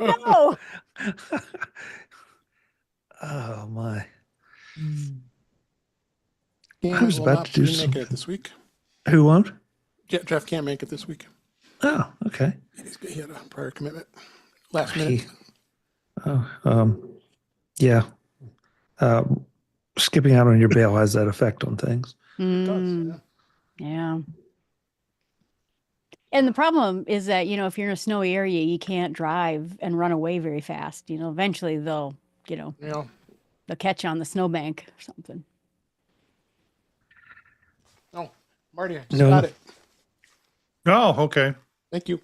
Oh Oh my. no. I was Will about not to do be making it something. this week. Who won't? Jeff can't make it this week. Oh, okay. He had a prior commitment. Last minute. He, oh, yeah. Um, skipping out on your bail has that effect on things. It does. Mm, Yeah. yeah. And the problem is that, if you're in a snowy area, you can't drive and run away very fast. Eventually you know, You know. they'll catch you on the snowbank or something. Oh, Marty, I just No. got it. Oh, okay. Thank you.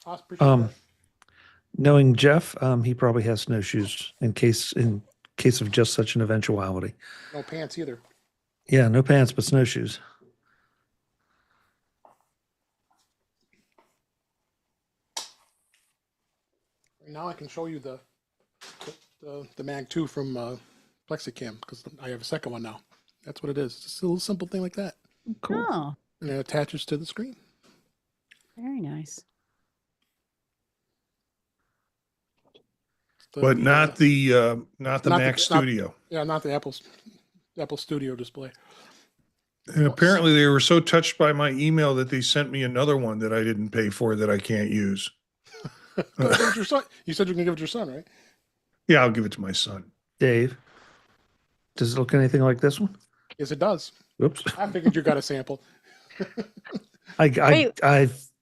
I appreciate that. Knowing Jeff, he probably has snowshoes in case of just such an eventuality. No pants either. Yeah, no pants, but snowshoes. Now I can show you the Mag 2 from Plexicam because I have a second one now. That's what it is. Just a little simple thing like that. Cool. Oh, And it attaches to the screen. very nice. But not the Mac Studio. Not the Apple Studio display. And apparently they were so touched by my email that they sent me another one that I didn't pay for that I can't use. Give it to your son. You said you can give it to your son, right? Yeah, I'll give it to my son. Dave, does it look anything like this one? Yes, it does. Oops. I figured you got a sample. I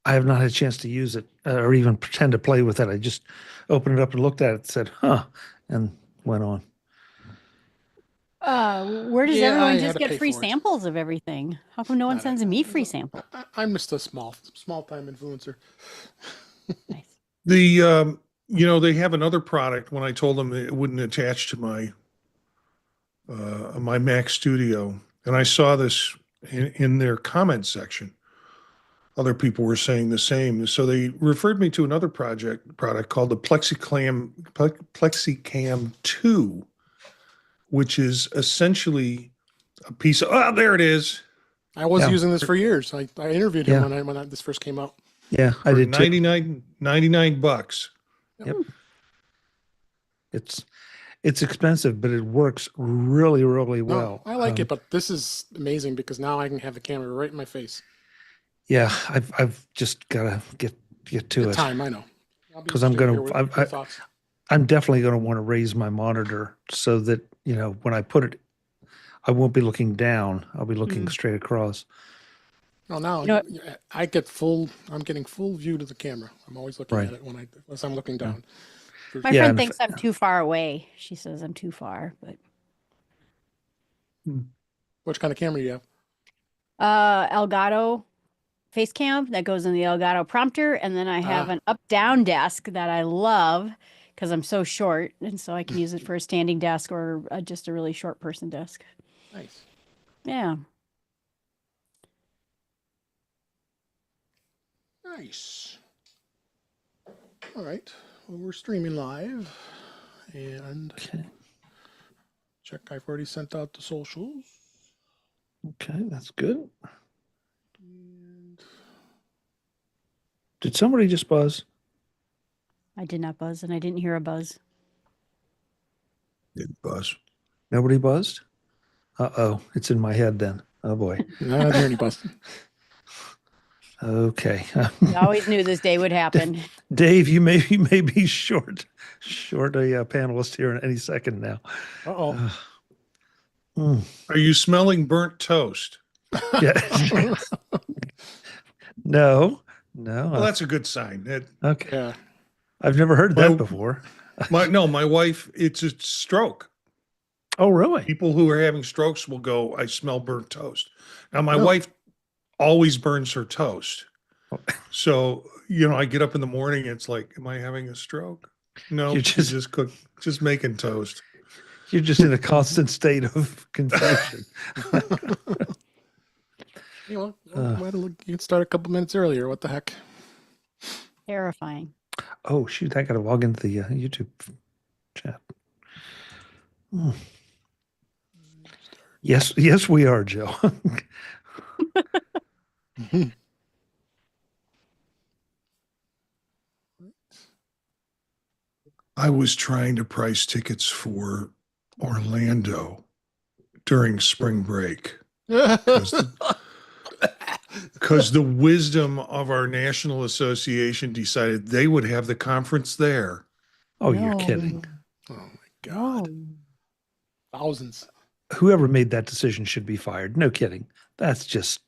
have not had a chance to use it or even pretend to play with it. I just opened it up and looked at it and said, huh, and went on. Where does Yeah, I everyone had just to get pay free for it. samples of everything? How come no one sends me free samples? I'm just a small time influencer. Nice. The they have another product. When I told them it wouldn't attach to my my Mac Studio, and I saw this in their comment section. Other people were saying the same, so they referred me to another product called the Plexicam 2, which is essentially a piece of. Oh, there it is. I was Yeah. using this for years. I interviewed him Yeah. when this first came out. Yeah, I For did too. $99. Yep. It's expensive, but it works really, really No, well. I like it, but this is amazing because now I can have the camera right in my face. Yeah, I've just got to get to Good it time, I know. I'll be 'Cause I'm interested to gonna- hear what your thoughts. I'm definitely going to want to raise my monitor so that, when I put it, I won't be looking down. I'll be looking straight across. No, now You know I'm getting full view to the camera. I'm always looking Right. at it unless I'm looking down. My Yeah, friend and thinks I'm too far away. She says I'm too far, but Which kind of camera do you have? Elgato face cam that goes in the Elgato prompter, and then I have an up-down desk that I love because I'm so short, and so I can use it for a standing desk or just a really short person desk. Nice. Yeah. Nice. All right. Well, we're streaming live. And Okay. check, I've already sent out the socials. Okay, that's good. And Did somebody just buzz? I did not buzz, and I didn't hear a buzz. Didn't buzz. Nobody buzzed? Uh-oh, it's in my head then. Oh boy. no, I didn't hear any buzz. Okay. I always knew this day would happen. Dave, you may be short a panelist here in any second now. Uh-oh. Are you smelling burnt toast? Yeah. No. Well, that's a good sign. Okay. Yeah. I've never heard Well, that before. My wife, it's a stroke. Oh, really? People who are having strokes will go, I smell burnt toast. Now, my Oh. wife always burns her toast. So, I get up in the morning, it's like, am I having a stroke? No, You're she's just- just making toast. You're just in a constant state of confusion. You can start a couple minutes earlier. What the heck? Terrifying. Oh, shoot. I got to log into the YouTube chat. Yes, we are, Joe. I was trying to price tickets for Orlando during spring break because the wisdom of our national association decided they would have the conference there. Oh, you're kidding. Oh my God. No. Thousands. Whoever made that decision should be fired. No kidding. That's just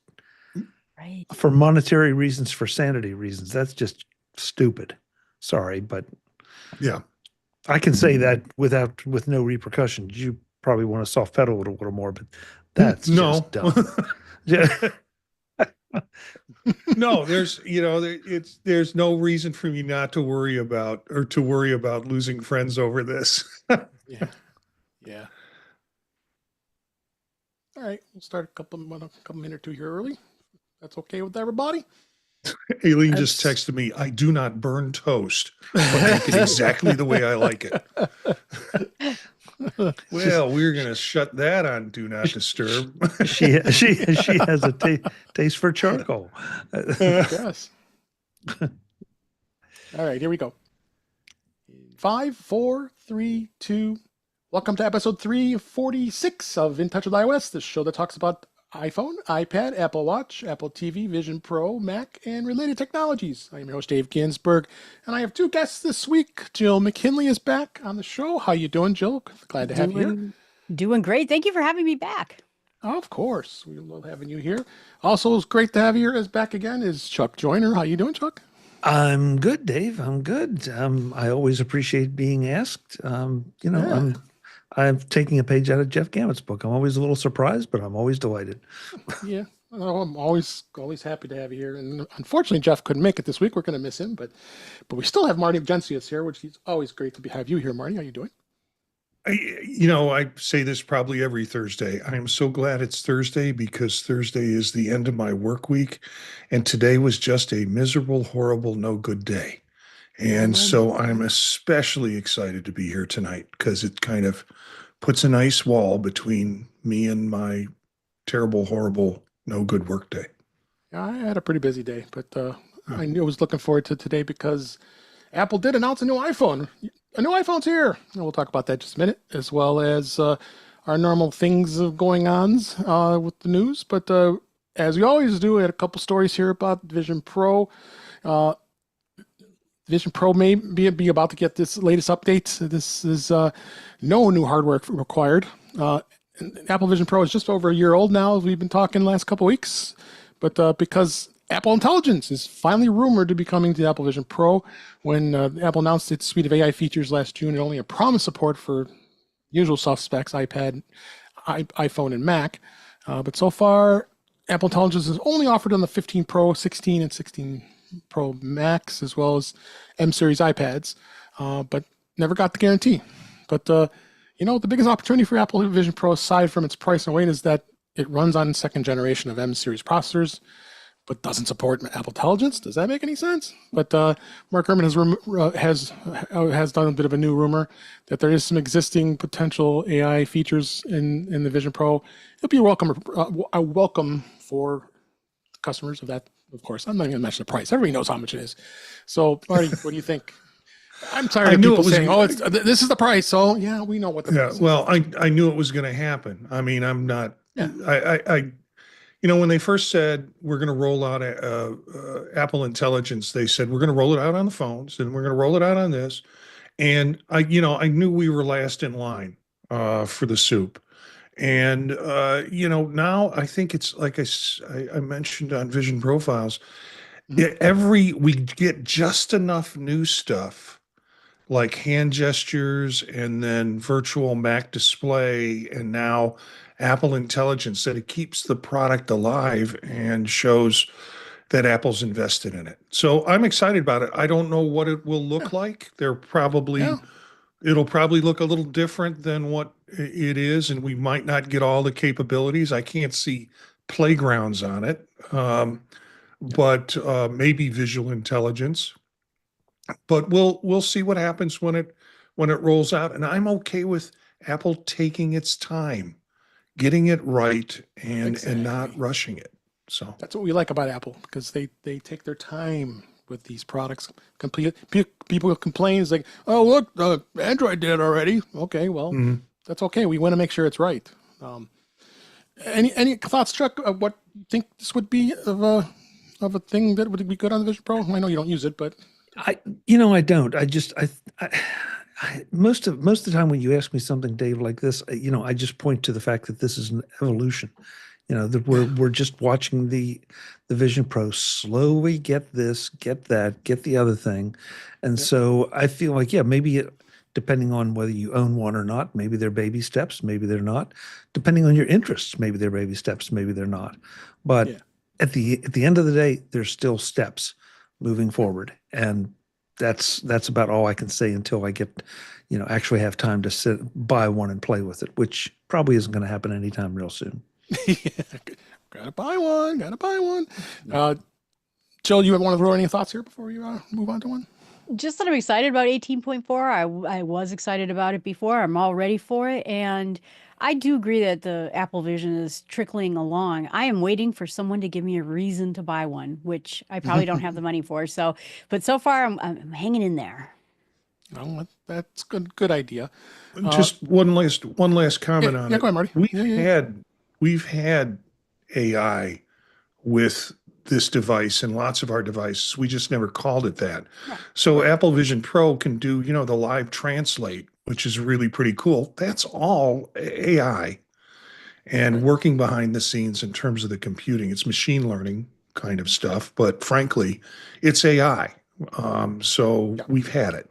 Right. for monetary reasons, for sanity reasons. That's just stupid. Sorry, but Yeah. I can say that with no repercussions. You probably want to soft pedal it a little more, but that's No. just dumb. Yeah. No, there's no reason for me not to worry about or to worry about losing friends over this. Yeah. Yeah. All right. We'll start a couple minute or two here early. That's okay with everybody? Aileen just That's- texted me, I do not burn toast, but make it exactly the way I like it. Well, we're going to shut that on Do Not Disturb. she has a taste for charcoal. Yes. All right, here we go. 5, 4, 3, 2. Welcome to episode 346 of In Touch with iOS, the show that talks about iPhone, iPad, Apple Watch, Apple TV, Vision Pro, Mac, and related technologies. I'm your host, Dave Ginsburg, and I have two guests this week. Jill McKinley is back on the show. How you doing, Jill? Glad to have you here. Doing great. Thank you for having me back. Of course. We love having you here. Also, it's great to have you here back again is Chuck Joyner. How you doing, Chuck? I'm good, Dave. I'm good. I always appreciate being asked. Yeah. I'm taking a page out of Jeff Gammett's book. I'm always a little surprised, but I'm always delighted. Yeah. Well, I'm always happy to have you here. And unfortunately, Jeff couldn't make it this week. We're going to miss him, but we still have Marty Gencius here, which is always great to have you here, Marty. How you doing? I say this probably every Thursday. I am so glad it's Thursday because Thursday is the end of my work week. And today was just a miserable, horrible, no good day. And so I'm especially excited to be here tonight because it kind of puts a nice wall between me and my terrible, horrible, no good work day. Yeah, I had a pretty busy day, but I knew I was looking forward to today because Apple did announce a new iPhone. A new iPhone's here. And we'll talk about that in just a minute, as well as our normal things of going ons with the news. But as we always do, we had a couple stories here about Vision Pro. Vision Pro may be about to get this latest update. This is no new hardware required. Apple Vision Pro is just over a year old now, as we've been talking the last couple of weeks. But because Apple Intelligence is finally rumored to be coming to Apple Vision Pro, when Apple announced its suite of AI features last June, it only had promised support for usual suspects, iPad, iPhone, and Mac. But so far, Apple Intelligence is only offered on the 15 Pro, 16, and 16 Pro Max, as well as M series iPads, but never got the guarantee. But the biggest opportunity for Apple Vision Pro, aside from its price and weight, is that it runs on second generation of M series processors, but doesn't support Apple Intelligence. Does that make any sense? But Mark Gurman has done a bit of a new rumor that there is some existing potential AI features in the Vision Pro. It'll be a welcome for customers of that. Of course, I'm not even going to mention the price. Everybody knows how much it is. So, Marty, what do you think? I'm tired of people saying, "Oh, this is the price." So, yeah, we know what the price is. Well, I knew it was going to happen. I mean, I'm not. Yeah. When they first said we're going to roll out Apple Intelligence, they said we're going to roll it out on the phones and we're going to roll it out on this. And I knew we were last in line for the soup. And, now I think it's like I mentioned on Vision Profiles, we get just enough new stuff like hand gestures and then virtual Mac display and now Apple Intelligence that it keeps the product alive and shows that Apple's invested in it. So I'm excited about it. I don't know what it will look like. It'll probably look a little different than what it is, and we might not get all the capabilities. I can't see playgrounds on it, but maybe visual intelligence. But we'll see what happens when it rolls out. And I'm okay with Apple taking its time, getting it right, and not rushing it. So that's what we like about Apple, because they take their time with these products. People complain, it's like, oh, look, Android did it already. Okay, well, that's okay. We want to make sure it's right. Any thoughts, Chuck, of what you think this would be of a thing that would be good on the Vision Pro? I know you don't use it, but I don't. Most of the time when you ask me something, Dave, like this, I just point to the fact that this is an evolution. That we're just watching the Vision Pro slowly get this, get that, get the other thing, and so I feel like maybe depending on whether you own one or not, maybe they're baby steps, maybe they're not. Depending on your interests, maybe they're baby steps, maybe they're not. But at the end of the day, there's still steps moving forward, and that's about all I can say until I get, actually have time to buy one and play with it, which probably isn't going to happen anytime real soon. Gotta buy one. Jill, you want to throw any thoughts here before we move on to one? Just that I'm excited about 18.4. I was excited about it before. I'm all ready for it. And I do agree that the Apple Vision is trickling along. I am waiting for someone to give me a reason to buy one, which I probably don't have the money for. But so far I'm hanging in there. Well, that's good idea. Just one last comment on it. Go ahead, Marty. We've had AI with this device and lots of our devices. We just never called it that. Yeah. So Apple Vision Pro can do, the live translate, which is really pretty cool. That's all AI and working behind the scenes in terms of the computing. It's machine learning kind of stuff, but frankly, it's AI. We've had it.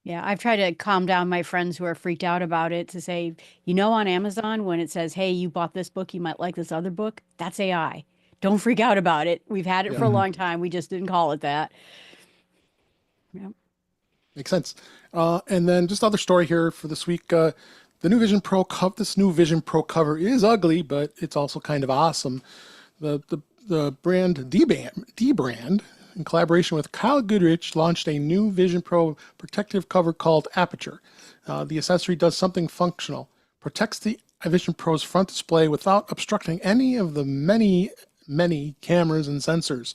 Yeah, I've tried to calm down my friends who are freaked out about it to say, on Amazon, when it says, hey, you bought this book, you might like this other book, that's AI. Don't freak out about it. We've had it for a long time. We just didn't call it that. Yeah. Makes sense. And then just other story here for this week. The new Vision Pro cover, this new Vision Pro cover is ugly, but it's also kind of awesome. The brand D-Brand, in collaboration with Kyle Goodrich, launched a new Vision Pro protective cover called Aperture. The accessory does something functional, protects the Vision Pro's front display without obstructing any of the many cameras and sensors.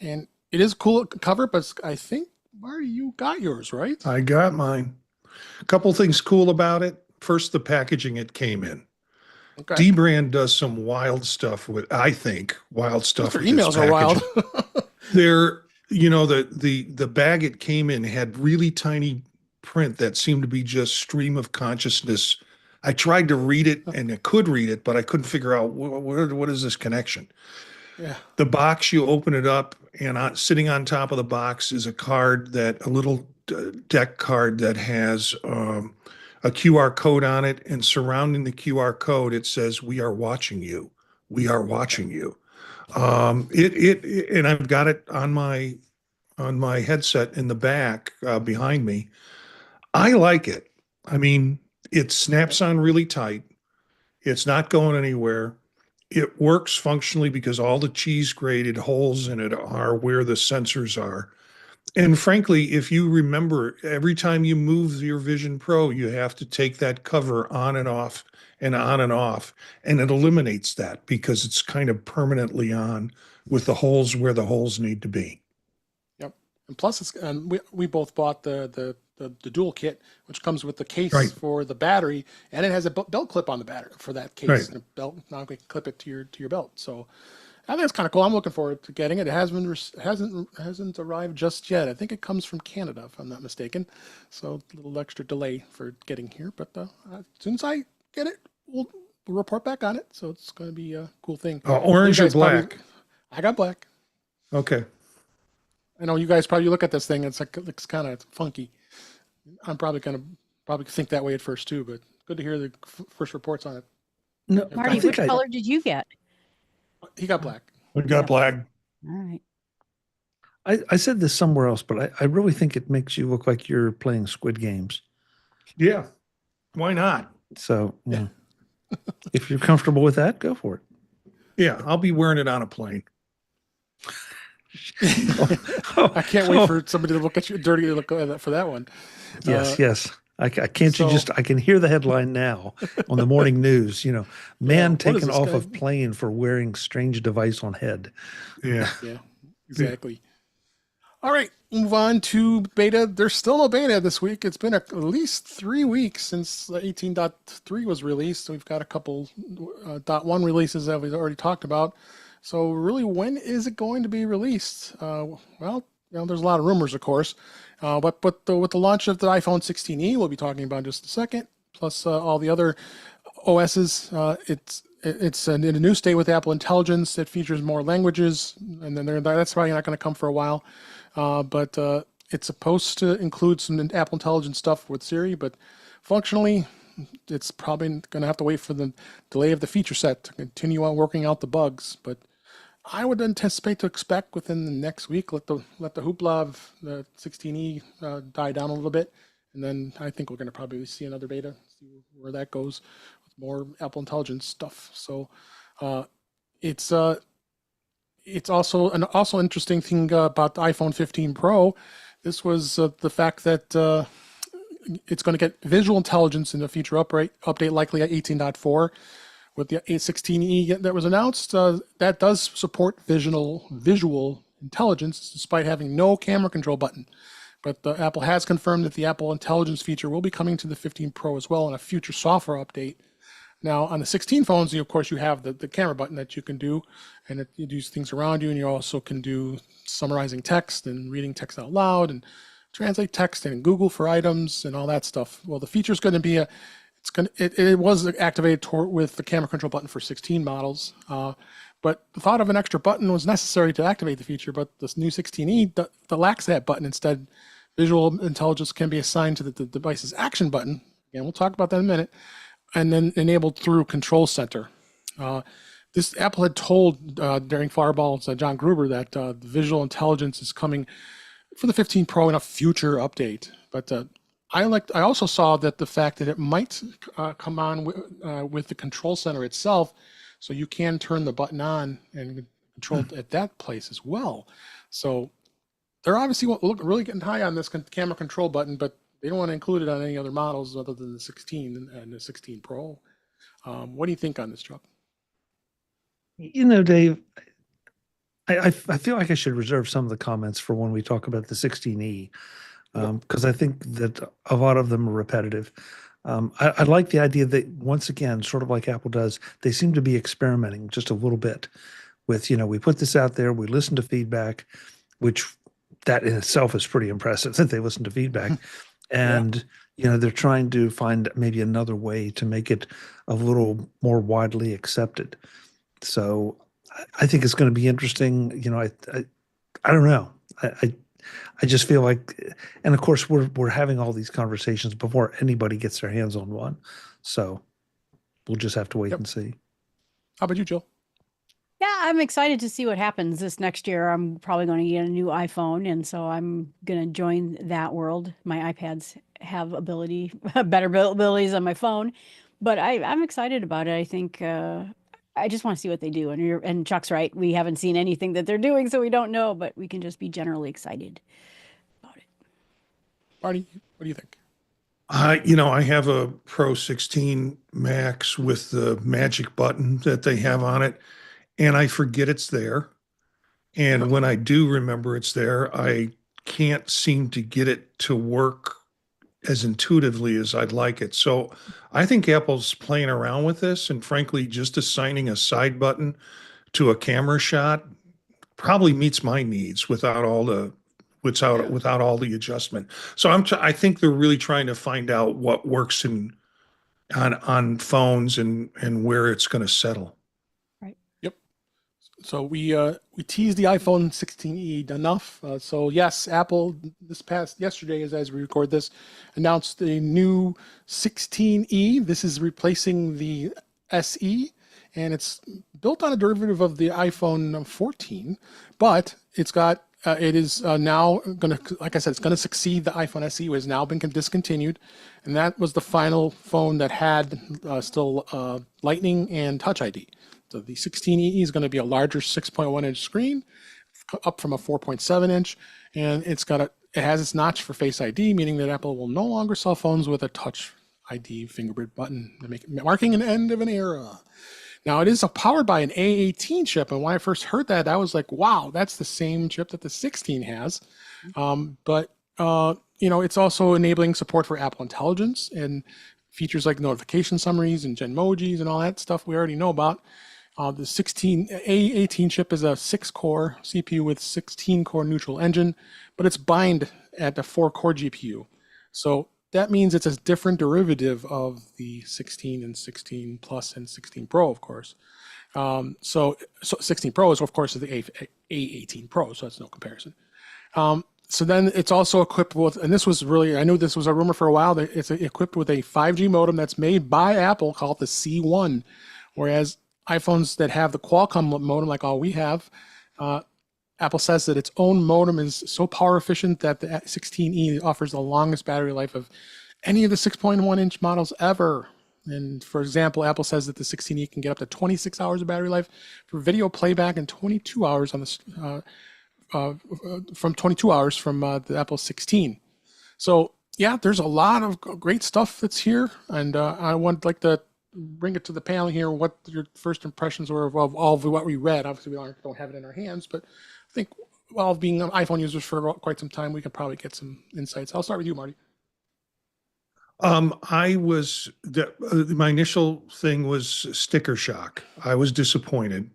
And it is a cool cover, but I think, Marty, you got yours, right? I got mine. A couple things cool about it. First, the packaging it came in. Okay. D-Brand does some wild stuff with, I think, wild stuff. Their emails are wild. They're, the bag it came in had really tiny print that seemed to be just stream of consciousness. I tried to read it and I could read it, but I couldn't figure out what is this connection. Yeah. The box, you open it up, and sitting on top of the box is a little deck card that has a QR code on it, and surrounding the QR code, it says, "We are watching you. We are watching you." And I've got it on my headset in the back behind me. I like it. I mean, it snaps on really tight. It's not going anywhere. It works functionally because all the cheese-grated holes in it are where the sensors are. And frankly, if you remember, every time you move your Vision Pro, you have to take that cover on and off and on and off, and it eliminates that because it's kind of permanently on with the holes where the holes need to be. Yep. And plus, we both bought the dual kit, which comes with the case for the battery, and it has a belt clip on the battery for that case. And a belt, now you can clip it to your belt. So I think it's kind of cool. I'm looking forward to getting it. It hasn't arrived just yet. I think it comes from Canada, if I'm not mistaken. So a little extra delay for getting here, but as soon as I get it, we'll report back on it. So it's going to be a cool thing. Orange or black? I got black. Okay. I know you guys probably look at this thing. It's kind of funky. I'm probably going to think that way at first too, but good to hear the first reports on it. No, Marty, which color did you get? He got black. We got black. All right. I said this somewhere else, but I really think it makes you look like you're playing Squid Games. Yeah. Why not? So, if you're comfortable with that, go for it. Yeah, I'll be wearing it on a plane. I can't wait for somebody to look at you dirty look for that one. Yes. I can't. I can hear the headline now on the morning news. Man taken off of plane for wearing strange device on head. Yeah. Yeah. Exactly. All right, move on to beta. There's still no beta this week. It's been at least 3 weeks since 18.3 was released. We've got a couple .1 releases that we've already talked about. So really, when is it going to be released? Well, there's a lot of rumors, of course. But with the launch of the iPhone 16e, we'll be talking about in just a second, plus all the other OSs, it's in a new state with Apple Intelligence. It features more languages, and then that's probably not going to come for a while. But it's supposed to include some Apple Intelligence stuff with Siri, but functionally, it's probably going to have to wait for the delay of the feature set to continue on working out the bugs. But I would anticipate to expect within the next week, let the hoopla of the 16e die down a little bit, and then I think we're going to probably see another beta, see where that goes with more Apple Intelligence stuff. So it's also an interesting thing about the iPhone 15 Pro. This was the fact that it's going to get visual intelligence in the future update likely at 18.4. With the 16e that was announced, that does support visual intelligence despite having no camera control button. But Apple has confirmed that the Apple Intelligence feature will be coming to the 15 Pro as well in a future software update. Now, on the 16 phones, of course, you have the camera button that you can do, and you do things around you, and you also can do summarizing text and reading text out loud and translate text and Google for items and all that stuff. Well, the feature is going to be it was activated with the camera control button for 16 models, but the thought of an extra button was necessary to activate the feature, but this new 16e lacks that button. Instead, visual intelligence can be assigned to the device's action button. Again, we'll talk about that in a minute, and then enabled through Control Center. This Apple had told during Fireball's John Gruber that the visual intelligence is coming for the 15 Pro in a future update, but I also saw that the fact that it might come on with the Control Center itself, so you can turn the button on and control it at that place as well. So they're obviously really getting high on this camera control button, but they don't want to include it on any other models other than the 16 and the 16 Pro. What do you think on this, Chuck? Dave, I feel like I should reserve some of the comments for when we talk about the 16e. Because I think that a lot of them are repetitive. I like the idea that, once again, sort of like Apple does, they seem to be experimenting just a little bit with, we put this out there, we listen to feedback, which that in itself is pretty impressive that they listen to feedback. And, they're trying to find maybe another way to make it a little more widely accepted. So I think it's going to be interesting. I don't know. I just feel like, and of course we're having all these conversations before anybody gets their hands on one. So we'll just have to wait and see. How about you, Jill? Yeah, I'm excited to see what happens this next year. I'm probably going to get a new iPhone, and so I'm going to join that world. My iPads have better abilities on my phone, but I'm excited about it. I think I just want to see what they do. And Chuck's right. We haven't seen anything that they're doing, so we don't know, but we can just be generally excited about it. Barney, what do you think? I have a Pro 16 Max with the magic button that they have on it, and I forget it's there. And when I do remember it's there, I can't seem to get it to work as intuitively as I'd like it. So I think Apple's playing around with this, and frankly, just assigning a side button to a camera shot probably meets my needs without all the adjustment. So I think they're really trying to find out what works on phones and where it's going to settle. Right. Yep. So we teased the iPhone 16e enough. So yes, Apple yesterday, as we record this, announced the new 16e. This is replacing the SE, and it's built on a derivative of the iPhone 14, but it is now going to, like I said, it's going to succeed the iPhone SE, which has now been discontinued, and that was the final phone that had still Lightning and Touch ID. So the 16e is going to be a larger 6.1-inch screen, up from a 4.7-inch, and it has its notch for Face ID, meaning that Apple will no longer sell phones with a Touch ID fingerprint button, marking an end of an era. Now it is powered by an A18 chip, and when I first heard that, I was like, "Wow, that's the same chip that the 16 has." But it's also enabling support for Apple Intelligence and features like notification summaries and Genmojis and all that stuff we already know about. The 16 A18 chip is a 6-core CPU with 16-core neutral engine, but it's bind at a 4-core GPU. So that means it's a different derivative of the 16 and 16 Plus and 16 Pro, of course. So 16 Pro is, of course, the A18 Pro, so that's no comparison. So then it's also equipped with, and this was really, I knew this was a rumor for a while, that it's equipped with a 5G modem that's made by Apple called the C1, whereas iPhones that have the Qualcomm modem like all we have, Apple says that its own modem is so power efficient that the 16E offers the longest battery life of any of the 6.1-inch models ever. And for example, Apple says that the 16E can get up to 26 hours of battery life for video playback and 22 hours on the from 22 hours from the Apple 16. So yeah, there's a lot of great stuff that's here, and I would like to bring it to the panel here. What your first impressions were of all of what we read? Obviously, we don't have it in our hands, but I think, well, being iPhone users for quite some time, we can probably get some insights. I'll start with you, Marty. My initial thing was sticker shock. I was disappointed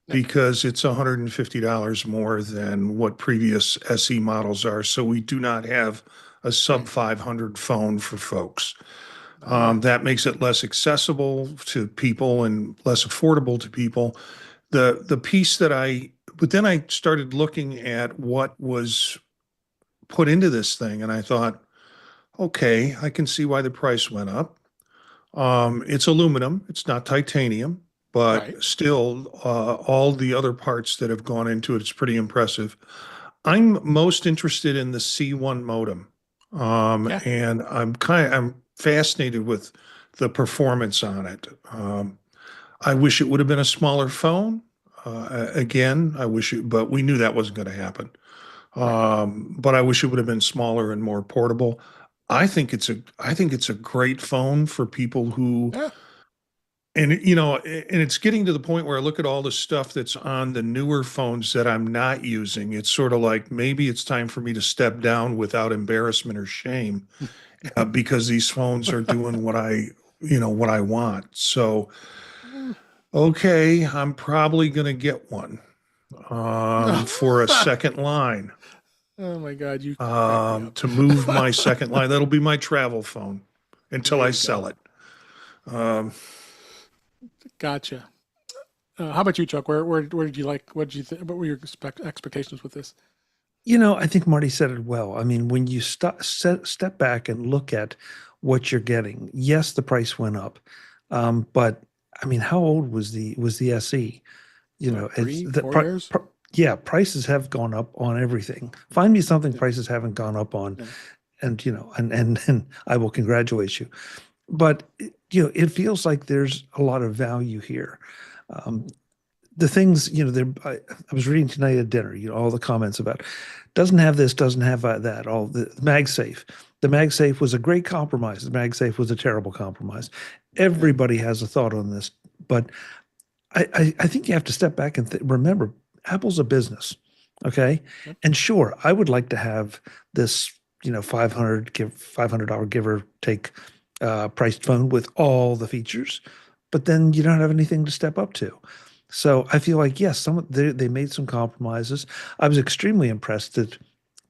because it's $150 more than what previous SE models are. So we do not have a sub 500 phone for folks. That makes it less accessible to people and less affordable to people. The piece but then I started looking at what was put into this thing, and I thought, okay, I can see why the price went up. It's aluminum, it's not titanium, but Right. still, all the other parts that have gone into it, it's pretty impressive. I'm most interested in the C1 modem. Yeah. And I'm fascinated with the performance on it. I wish it would have been a smaller phone. Again, but we knew that wasn't going to happen. Right. But I wish it would have been smaller and more portable. I think it's a great phone for people who, Yeah. and it's getting to the point where I look at all the stuff that's on the newer phones that I'm not using. It's sort of like maybe it's time for me to step down without embarrassment or shame, because these phones are doing what I want. So, okay, I'm probably going to get one for a second line, Oh my God, you crack me up. to move my second line. That'll be my travel phone until There I you sell go. it. Um, Gotcha. How about you, Chuck? Where did you like? What did you think? What were your expectations with this? I think Marty said it well. I mean, when you step back and look at what you're getting, yes, the price went up, but I mean, how old was the SE? What, It's three, 4 years? yeah, prices have gone up on everything. Find me something Yeah. prices haven't gone up on, Yeah. and and I will congratulate you. But it feels like there's a lot of value here. The things, I was reading tonight at dinner, all the comments about doesn't have this, doesn't have that, all the MagSafe. The MagSafe was a great compromise. The MagSafe was a terrible compromise. Everybody has a thought on this, but I think you have to step back and remember, Apple's a business, okay? Yep. And sure, I would like to have this, $500 give or take priced phone with all the features, but then you don't have anything to step up to. So I feel like yes, they made some compromises. I was extremely impressed that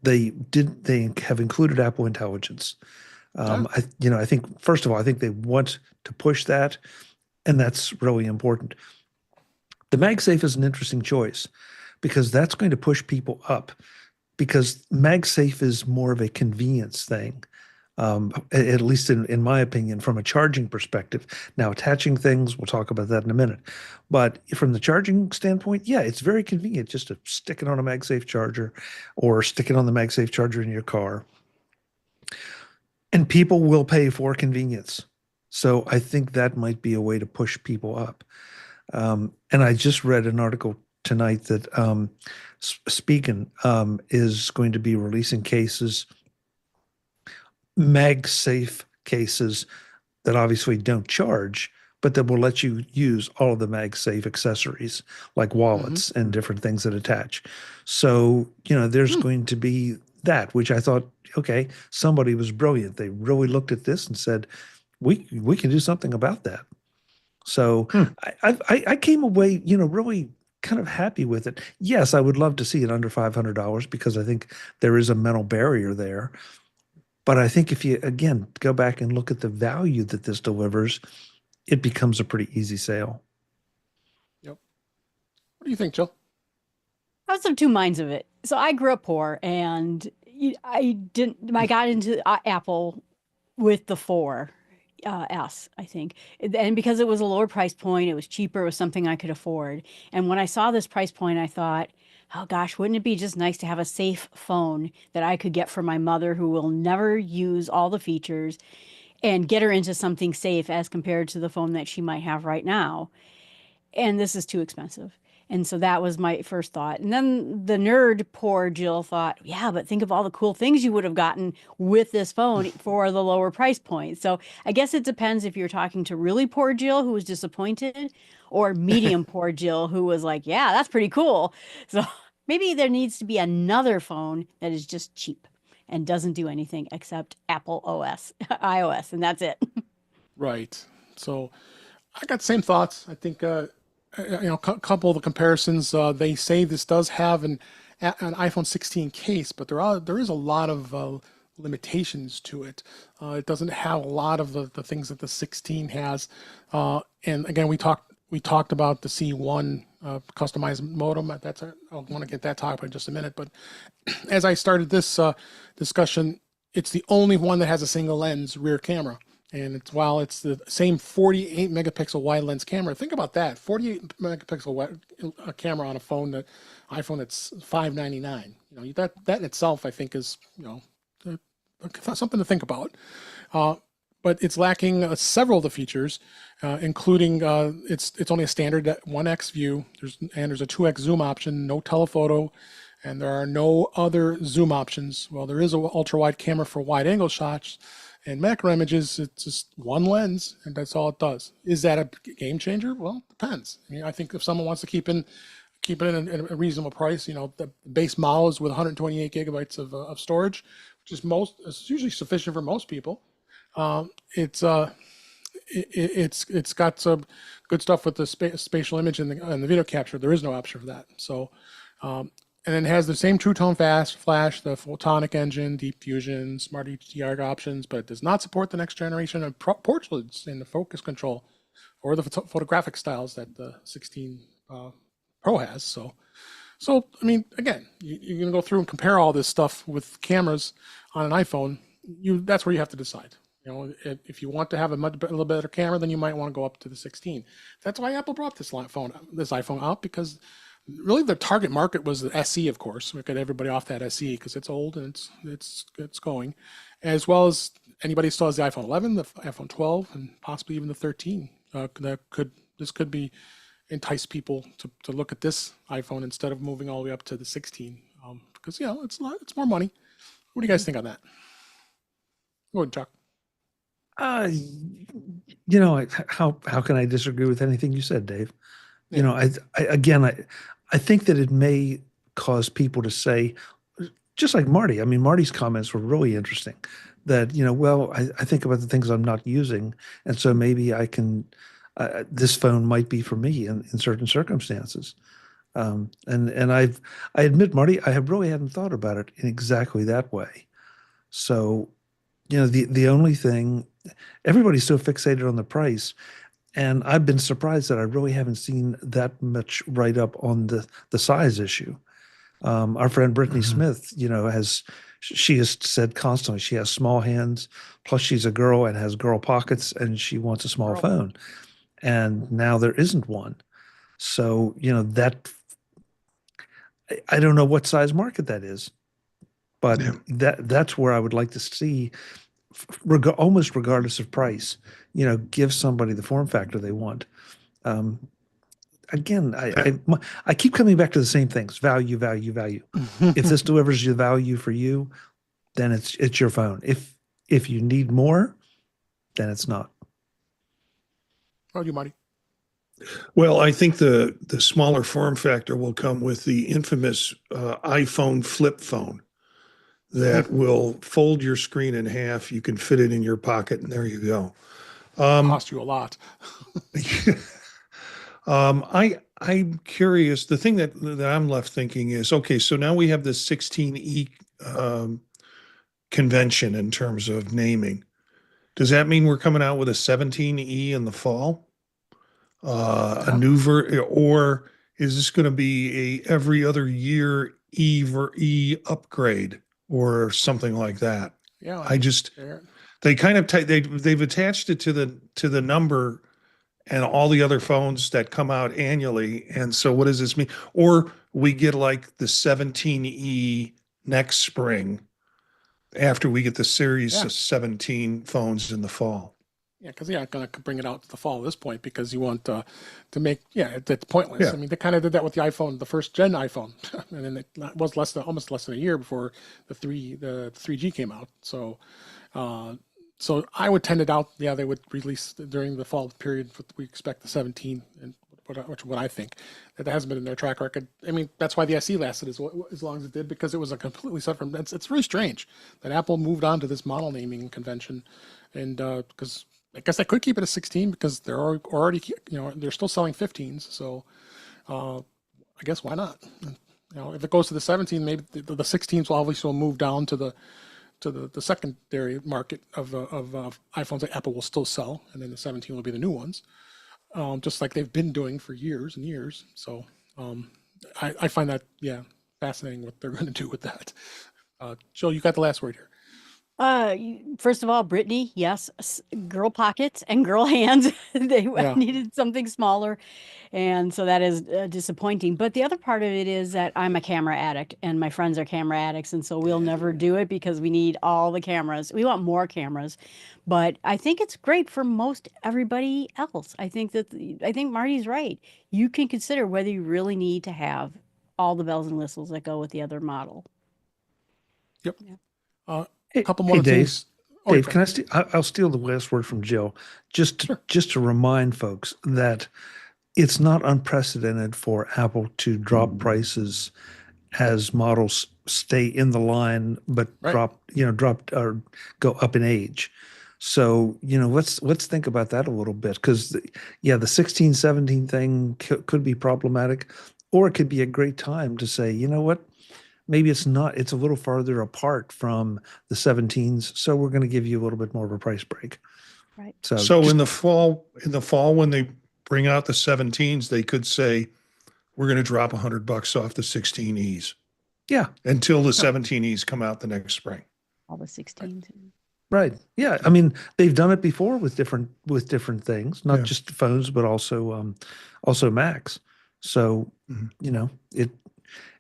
they have included Apple Intelligence. Yeah. I think first of all, I think they want to push that, and that's really important. The MagSafe is an interesting choice because that's going to push people up because MagSafe is more of a convenience thing. At least in my opinion, from a charging perspective. Now, attaching things, we'll talk about that in a minute. But from the charging standpoint, yeah, it's very convenient just to stick it on a MagSafe charger or stick it on the MagSafe charger in your car. And people will pay for convenience. So I think that might be a way to push people up. And I just read an article tonight that Spigen is going to be releasing MagSafe cases that obviously don't charge, but that will let you use all of the MagSafe accessories like wallets and different things that attach. So, there's going to be that, which I thought, okay, somebody was brilliant. They really looked at this and said, we can do something about that. So I came away, really kind of happy with it. Yes, I would love to see it under $500 because I think there is a mental barrier there. But I think if you, again, go back and look at the value that this delivers, it becomes a pretty easy sale. Yep. What do you think, Jill? I was of two minds of it. So I grew up poor, and I got into Apple with the 4S, I think. And because it was a lower price point, it was cheaper, it was something I could afford. And when I saw this price point, I thought, oh gosh, wouldn't it be just nice to have a safe phone that I could get for my mother who will never use all the features, and get her into something safe as compared to the phone that she might have right now. And this is too expensive. And so that was my first thought. And then the nerd, poor Jill, thought, yeah, but think of all the cool things you would have gotten with this phone for the lower price point. So I guess it depends if you're talking to really poor Jill, who was disappointed, or medium poor Jill, who was like, yeah, that's pretty cool. So maybe there needs to be another phone that is just cheap and doesn't do anything except Apple OS, iOS, and that's it. Right. So I got the same thoughts. I think, couple of the comparisons, they say this does have an iPhone 16 case, but there is a lot of limitations to it. It doesn't have a lot of the things that the 16 has. And again, we talked about the C1 customized modem. I want to get that talk in just a minute. But as I started this discussion, it's the only one that has a single lens rear camera. And while it's the same 48 megapixel wide lens camera, think about that, 48 megapixel camera on a iPhone that's $599. That in itself, I think, is something to think about. But it's lacking several of the features, including it's only a standard 1x view. There's a 2x zoom option, no telephoto, and there are no other zoom options. Well, there is an ultra wide camera for wide angle shots. And macro images, it's just one lens, and that's all it does. Is that a game changer? Well, it depends. I mean, I think if someone wants to keep it in a reasonable price, the base model is with 128 gigabytes of storage, which is it's usually sufficient for most people. It's got some good stuff with the spatial image and the video capture. There is no option for that. So, and then it has the same True Tone Flash, the Photonic Engine, Deep Fusion, Smart HDR options, but it does not support the next generation of portraits in the focus control or the photographic styles that the 16 Pro has. So I mean, again, you're going to go through and compare all this stuff with cameras on an iPhone. That's where you have to decide. If you want to have a little better camera, then you might want to go up to the 16. That's why Apple brought this iPhone out, because really the target market was the SE, of course. We got everybody off that SE because it's old and it's going, as well as anybody who still has the iPhone 11, the iPhone 12, and possibly even the 13. This could be entice people to look at this iPhone instead of moving all the way up to the 16, because it's more money. What do you guys think on that? Go ahead, Chuck. How can I disagree with anything you said, Dave? I think that it may cause people to say, just like Marty. I mean, Marty's comments were really interesting. That I think about the things I'm not using, and so maybe I can. This phone might be for me in certain circumstances. And I admit, Marty, I really hadn't thought about it in exactly that way. So, the only thing, everybody's so fixated on the price. And I've been surprised that I really haven't seen that much write up on the size issue. Our friend Brittany Smith, she has said constantly she has small hands, plus she's a girl and has girl pockets, and she wants a small phone. And now there isn't one. So, I don't know what size market that is, but that's where I would like to see, almost regardless of price, give somebody the form factor they want. Again, I keep coming back to the same things: value, value, value. If this delivers you value for you, then it's your phone. If you need more, then it's not. Oh, you, Marty? Well, I think the smaller form factor will come with the infamous iPhone flip phone that will fold your screen in half. You can fit it in your pocket, and there you go. Cost you a lot. I'm curious. The thing that I'm left thinking is, okay, so now we have this 16E convention in terms of naming. Does that mean we're coming out with a 17E in the fall? A new or is this going to be a every other year E upgrade or something like that? Yeah, I just they kind of they've attached it to the number and all the other phones that come out annually. And so what does this mean? Or we get like the 17E next spring after we get the series of 17 phones in the fall. Yeah, because you're not going to bring it out to the fall at this point because you want to make, it's pointless. Yeah. I mean, they kind of did that with the iPhone, the first gen iPhone, and then it was almost less than a year before the 3G came out. So, so I would tend it out. Yeah, they would release during the fall period. We expect the 17, and what I think that hasn't been in their track record. I mean, that's why the SE lasted as long as it did, because it was a completely separate. It's really strange that Apple moved on to this model naming convention, and because I guess I could keep it at 16 because they're already, they're still selling 15s. So I guess why not? If it goes to the 17, maybe the 16s will obviously move down to the secondary market of iPhones that Apple will still sell, and then the 17 will be the new ones, just like they've been doing for years and years. So I find that fascinating what they're going to do with that. Jill, you got the last word here. First of all, Brittany, yes, girl pockets and girl hands. They needed something smaller. And so that is disappointing. But the other part of it is that I'm a camera addict and my friends are camera addicts. And so we'll never do it because we need all the cameras. We want more cameras. But I think it's great for most everybody else. I think Marty's right. You can consider whether you really need to have all the bells and whistles that go with the other model. Yep. Yeah. A couple more things. Dave, can I'll steal the last word from Jill, just to remind folks that it's not unprecedented for Apple to drop prices as models stay in the line, but drop or go up in age. So, let's think about that a little bit, because the 16, 17 thing could be problematic, or it could be a great time to say, you know what? Maybe it's not, it's a little farther apart from the 17s. So we're going to give you a little bit more of a price break. Right. So in the fall, when they bring out the 17s, they could say, we're going to drop $100 off the 16Es. Yeah. Until the 17Es come out the next spring. All the 16s. Right. Yeah. I mean, they've done it before with different things, not just phones, but also Macs. So,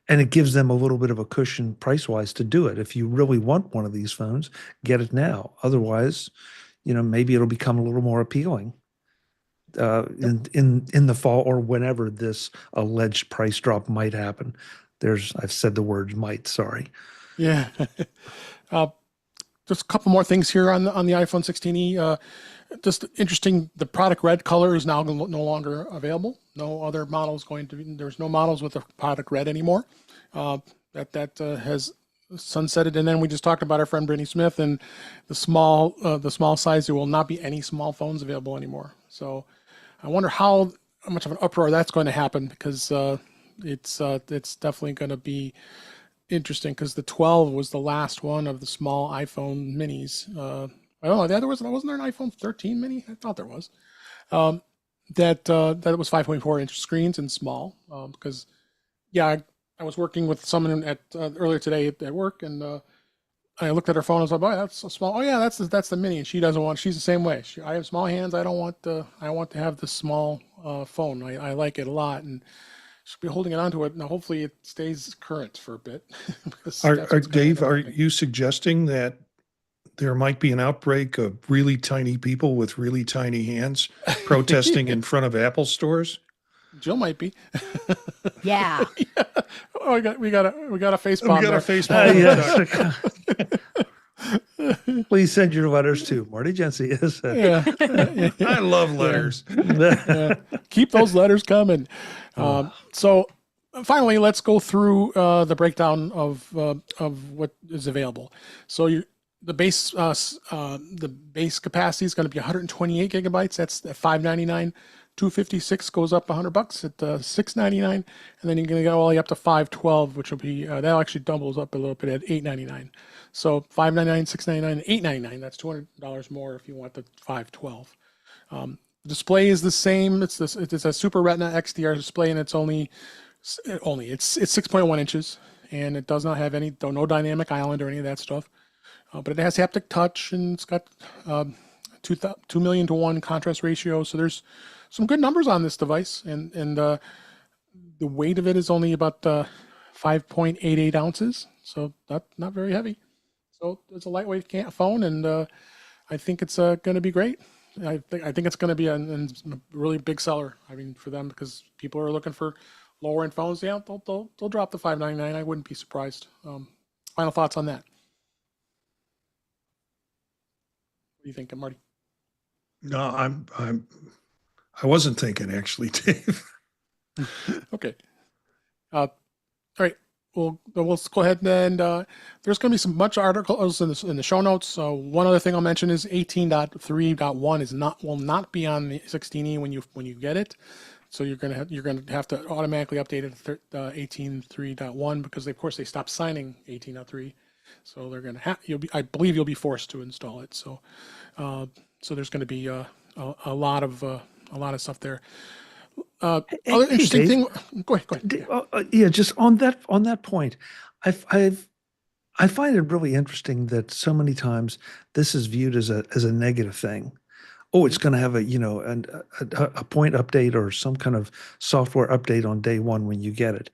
and it gives them a little bit of a cushion price-wise to do it. If you really want one of these phones, get it now. Otherwise, maybe it'll become a little more appealing in the fall or whenever this alleged price drop might happen. I've said the word might, sorry. Yeah. Just a couple more things here on the iPhone 16e. Just interesting, the product red color is now no longer available. No other models there's no models with the product red anymore. That has sunsetted. And then we just talked about our friend Brittany Smith and the small size. There will not be any small phones available anymore. So I wonder how much of an uproar that's going to happen, because it's definitely going to be interesting, because the 12 was the last one of the small iPhone minis. I don't know. Wasn't there an iPhone 13 mini? I thought there was. That was 5.4-inch screens and small. Because I was working with someone earlier today at work, and I looked at her phone. I was like, "Oh, that's so small." Oh yeah, that's the mini. And she's the same way. I have small hands. I want to have this small phone. I like it a lot, and she'll be holding it onto it. Now, hopefully, it stays current for a bit. Dave, are you suggesting that there might be an outbreak of really tiny people with really tiny hands protesting in front of Apple stores? Jill might be. Yeah. Oh, we got a face bomb. We got a face bomb. Please send your letters to Marty Jensen. Yes. Yeah. I love Yeah. letters. Yeah. Keep those letters coming. So finally, let's go through the breakdown of what is available. So the base capacity is going to be 128 gigabytes. That's at $599. 256 goes up $100 at $699, and then you're going to go all the way up to 512, which will be that actually doubles up a little bit at $899. So $599, $699, $899. That's $200 more if you want the 512. Display is the same. It's a Super Retina XDR display, and it's it's 6.1 inches, and it does not have no dynamic island or any of that stuff. But it has haptic touch, and it's got 2 million to 1 contrast ratio. So there's some good numbers on this device, and the weight of it is only about 5.88 ounces, so not very heavy. So it's a lightweight phone, and I think it's going to be great. I think it's going to be a really big seller. I mean, for them, because people are looking for lower end phones. Yeah, they'll drop the $599. I wouldn't be surprised. Final thoughts on that? What do you think, Marty? No, I wasn't thinking actually, Dave. Okay. All right. Well, let's go ahead and there's going to be some much articles in the show notes. So one other thing I'll mention is 18.3.1 will not be on the 16E when you get it. So you're going to have to automatically update it to 18.3.1 because of course they stopped signing 18.3. So they're going to I believe you'll be forced to install it. So there's going to be a lot of stuff there. Other interesting thing. Go ahead. Yeah, just on that point, I find it really interesting that so many times this is viewed as a negative thing. Oh, it's going to have a point update or some kind of software update on day one when you get it.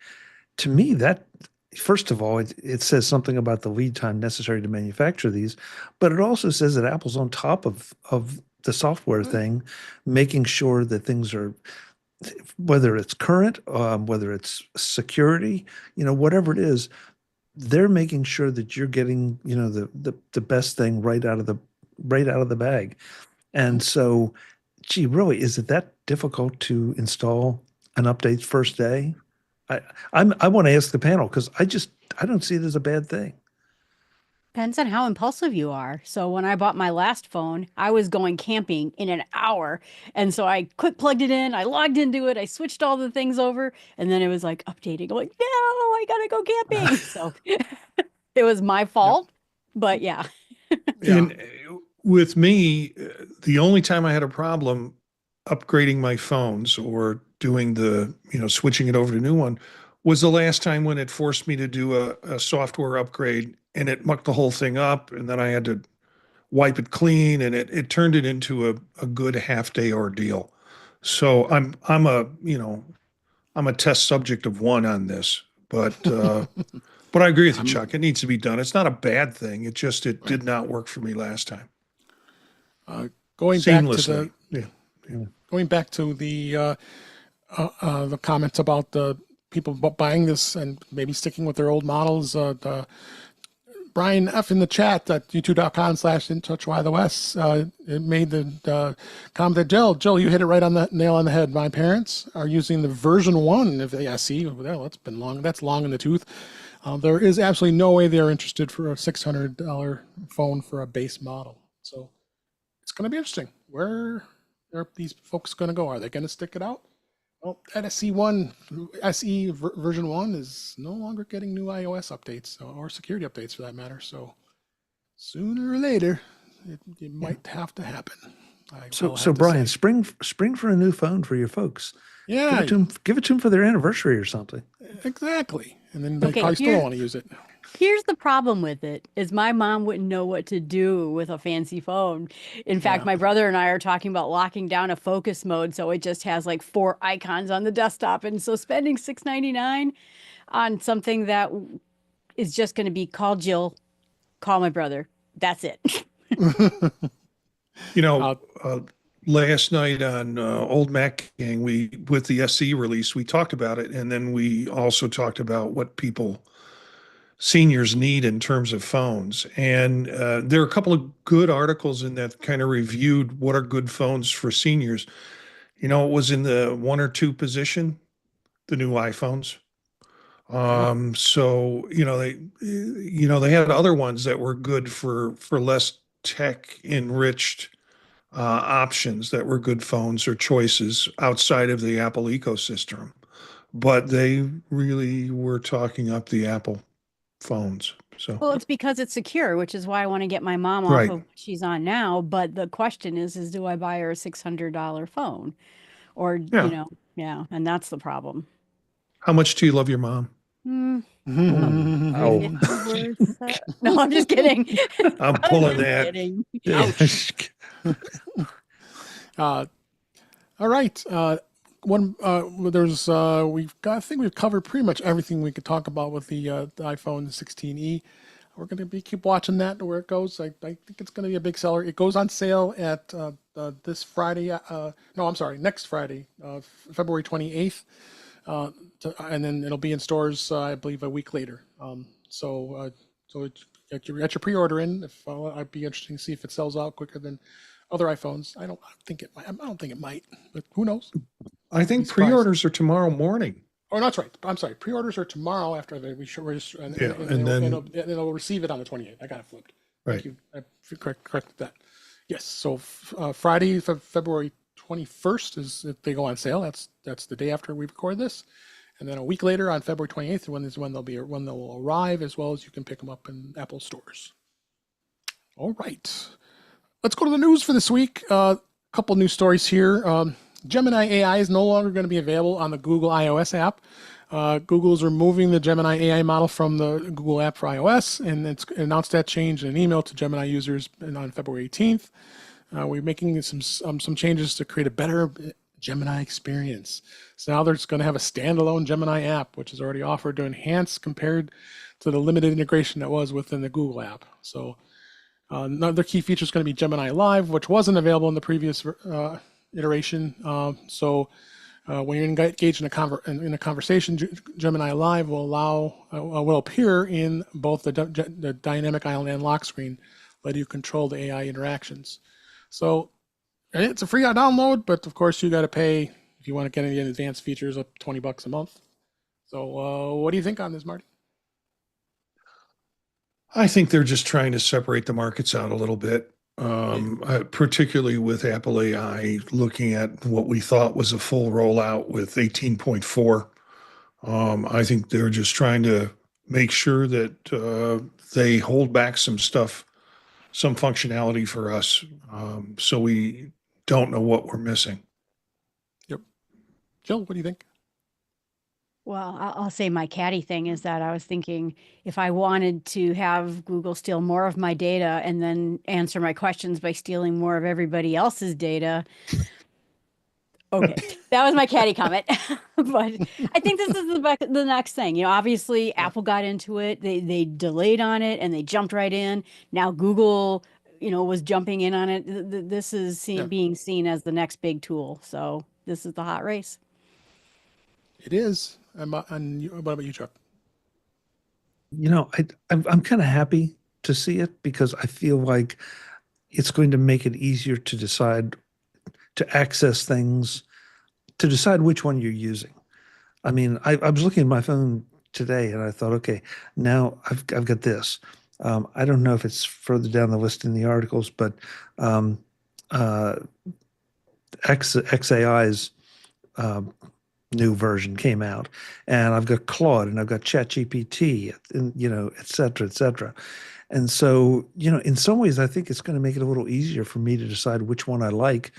To me, that first of all, it says something about the lead time necessary to manufacture these, but it also says that Apple's on top of the software thing, making sure that things are, whether it's current, whether it's security, whatever it is, they're making sure that you're getting, the best thing right out of the bag. And so, gee, really, is it that difficult to install an update first day? I want to ask the panel because I don't see it as a bad thing. Depends on how impulsive you are. So when I bought my last phone, I was going camping in an hour. And so I quick plugged it in, I logged into it, I switched all the things over, and then it was like updating. I'm like, no, I gotta go camping. So it was my fault. But yeah. And with me, the only time I had a problem upgrading my phones or doing switching it over to a new one was the last time when it forced me to do a software upgrade and it mucked the whole thing up, and then I had to wipe it clean, and it turned it into a good half-day ordeal. So I'm a test subject of one on this, but I agree with you, Chuck. It needs to be done. It's not a bad thing. It did not work for me last time. Going Seamlessly. Going back to the comments about the people buying this and maybe sticking with their old models. Brian F in the chat at youtube.com/intouchwithos it made the comment that Jill, you hit it right on the nail on the head. My parents are using the version 1 of the SE. Well, that's been long. That's long in the tooth. There is absolutely no way they're interested for a $600 phone for a base model. So it's going to be interesting. Where are these folks going to go? Are they going to stick it out? Well, that SE version 1 is no longer getting new iOS updates or security updates for that matter. So sooner or later, it might have to happen. So Brian, spring for a new phone for your folks. Yeah, give it to them for their anniversary or something. Exactly, and then they probably still don't want to use it. Here's the problem with it is my mom wouldn't know what to do with a fancy phone. In fact, my brother and I are talking about locking down a focus mode so it just has like 4 icons on the desktop. And so spending $699 on something that is just going to be call Jill, call my brother. That's it. Last night on Old Mac Gang, with the SE release, we talked about it. And then we also talked about what people seniors need in terms of phones. And there are a couple of good articles in that kind of reviewed what are good phones for seniors. It was in the 1 or 2 position, the new iPhones. So they had other ones that were good for less tech enriched options that were good phones or choices outside of the Apple ecosystem. But they really were talking up the Apple phones. So, Well, it's because it's secure, which is why I want to get my mom off right. of what she's on now. But the question is do I buy her a $600 phone? Or, Yeah. yeah, and that's the problem. How much do you love your mom? Hmm. Oh, If you were no, I'm just kidding. I'm I'm pulling just that. kidding. Ouch. All right. I think we've covered pretty much everything we could talk about with the iPhone 16e. We're going to keep watching that where it goes. I think it's going to be a big seller. It goes on sale at this Friday. No, I'm sorry, next Friday, February 28th. And then it'll be in stores, I believe, a week later. So get your pre-order in. If I'd be interested to see if it sells out quicker than other iPhones. I don't think it might. I don't think it might, but who knows? I think pre-orders are tomorrow morning. Oh, that's right. I'm sorry. Pre-orders are tomorrow after we should register, and then they'll receive it on the 28th. I got it flipped. right. Thank you. I corrected that. Yes. So Friday, February 21st is if they go on sale. That's the day after we record this, and then a week later on February 28th when they'll arrive, as well as you can pick them up in Apple stores. All right. Let's go to the news for this week. A couple news stories here. Gemini AI is no longer going to be available on the Google iOS app. Google is removing the Gemini AI model from the Google app for iOS, and it's announced that change in an email to Gemini users on February 18th. We're making some changes to create a better Gemini experience. So now there's going to have a standalone Gemini app, which is already offered to enhance compared to the limited integration that was within the Google app. So another key feature is going to be Gemini Live, which wasn't available in the previous iteration. When you're engaged in a conversation, Gemini Live will appear in both the dynamic island and lock screen, letting you control the AI interactions. So it's a free download, but of course you got to pay if you want to get any advanced features, up $20 a month. So what do you think on this, Marty? I think they're just trying to separate the markets out a little bit, particularly with Apple AI looking at what we thought was a full rollout with 18.4. I think they're just trying to make sure that they hold back some stuff, some functionality for us, so we don't know what we're missing. Yep. Jill, what do you think? Well, I'll say my catty thing is that I was thinking if I wanted to have Google steal more of my data and then answer my questions by stealing more of everybody else's data. Okay, that was my catty comment. But I think this is the next thing. Obviously Apple got into it. They delayed on it and they jumped right in. Now Google, was jumping in on it. This is being seen as the next big tool. So this is the hot race. It is. And what about you, Chuck? I'm kind of happy to see it because I feel like it's going to make it easier to decide, to access things, to decide which one you're using. I mean, I was looking at my phone today and I thought, okay, now I've got this. I don't know if it's further down the list in the articles, but XAI's new version came out, and I've got Claude and I've got ChatGPT, and et cetera, et cetera. And so, in some ways, I think it's going to make it a little easier for me to decide which one I like,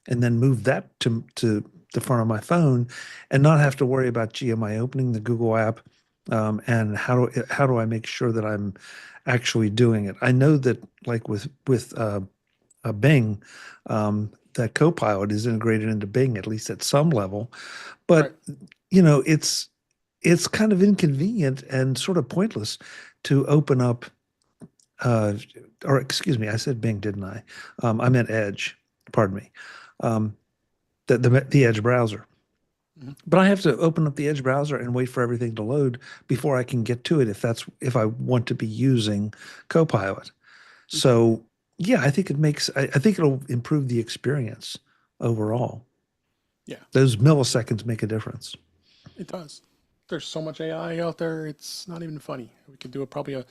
and then move that to the front of my phone, and not have to worry about, gee, am I opening the Google app, and how do I make sure that I'm actually doing it? I know that, like with Bing, that Copilot is integrated into Bing, at least at some level. But, Right. It's kind of inconvenient and sort of pointless to open up, or excuse me, I said Bing, didn't I? I meant Edge, pardon me. The Edge browser. But I have to open up the Edge browser and wait for everything to load before I can get to it if I want to be using Copilot. So yeah, I think I think it'll improve the experience overall. Yeah, Those milliseconds make a difference. it does. There's so much AI out there, it's not even funny. We could do probably an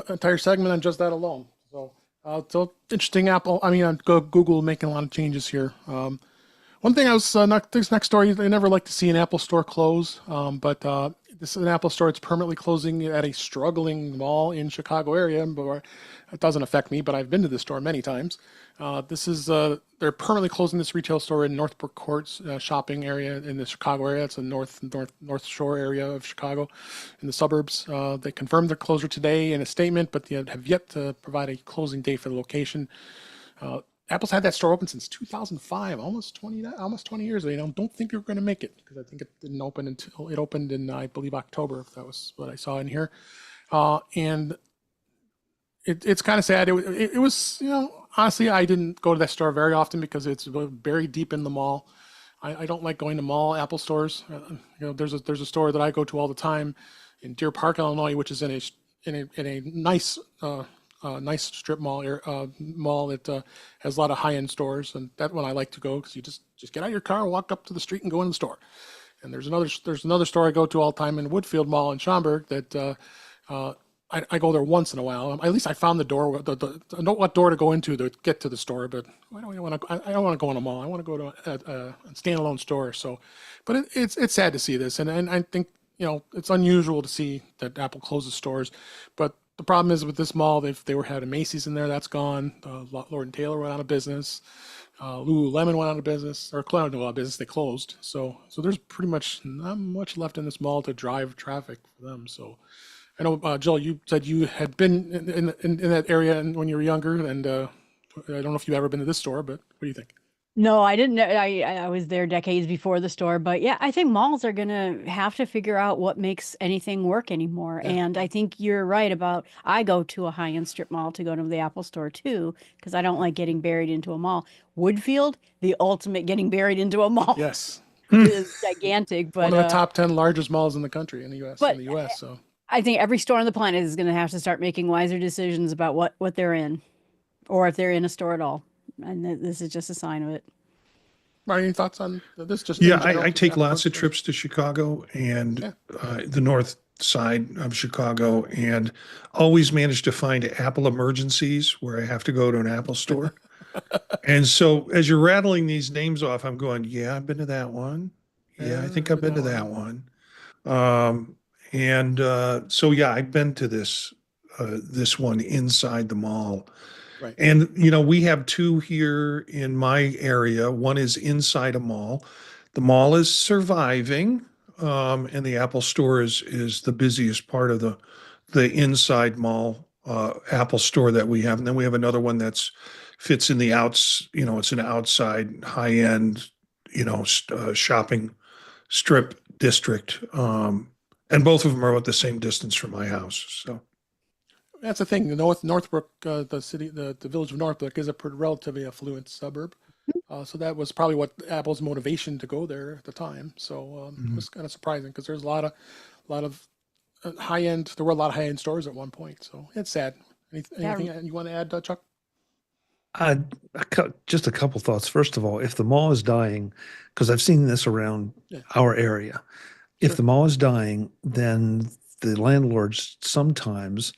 entire segment on just that alone. So interesting. Apple, I mean, Google making a lot of changes here. One thing I was this next story, I never like to see an Apple store close, but this is an Apple store. It's permanently closing at a struggling mall in Chicago area. But it doesn't affect me, but I've been to this store many times. They're permanently closing this retail store in Northbrook Courts shopping area in the Chicago area. It's a North Shore area of Chicago, in the suburbs. They confirmed their closure today in a statement, but they have yet to provide a closing date for the location. Apple's had that store open since 2005, almost 20 years. Don't think they're going to make it, because I think it didn't open until it opened in, I believe, October, if that was what I saw in here. And it's kind of sad. It was, honestly, I didn't go to that store very often because it's very deep in the mall. I don't like going to mall Apple stores. There's a store that I go to all the time in Deer Park, Illinois, which is in a nice nice strip mall mall that has a lot of high-end stores, and that one I like to go because you just get out of your car, walk up to the street, and go in the store. And there's another store I go to all the time in Woodfield Mall in Schaumburg that I go there once in a while. At least I found the door, I know what door to go into to get to the store. But I don't want to go in a mall. I want to go to a standalone store. So, but it's sad to see this, and I think it's unusual to see that Apple closes stores, but the problem is with this mall, they had a Macy's in there, that's gone. Lord & Taylor went out of business. Lululemon went out of business, or went out of business. They closed. So there's pretty much not much left in this mall to drive traffic for them. So I know, Jill, you said you had been in that area when you were younger, and I don't know if you've ever been to this store, but what do you think? No, I didn't know. I was there decades before the store, but yeah, I think malls are gonna have to figure out what makes anything work anymore. Yeah. And I think you're right about I go to a high-end strip mall to go to the Apple store too, because I don't like getting buried into a mall. Woodfield, the ultimate getting buried into a mall. Yes. It is gigantic, but One of the top 10 largest malls in the country, in the U.S. but So I think every store on the planet is gonna have to start making wiser decisions about what they're in, or if they're in a store at all. And this is just a sign of it. any thoughts on this? Just Yeah, in general, I take Apple lots of stores? trips to Chicago and Yeah. the north side of Chicago, and always manage to find Apple emergencies where I have to go to an Apple store. And so as you're rattling these names off, I'm going, yeah, I've been to that one. Yeah, I think I've been to that one. So yeah, I've been to this one inside the mall. Right. And we have two here in my area. One is inside a mall. The mall is surviving, and the Apple store is the busiest part of the inside mall Apple store that we have. And then we have another one that's fits in the outs. It's an outside high end, shopping strip district. And both of them are about the same distance from my house. So. That's the thing. The Northbrook, the village of Northbrook, is a relatively affluent suburb. So that was probably what Apple's motivation to go there at the time. So it was kind of surprising because there's a lot of high end. There were a lot of high end stores at one point. So it's sad. Anything you want to add, Chuck? Just a couple thoughts. First of all, if the mall is dying, because I've seen this around our area, if the mall is dying, then the landlords sometimes,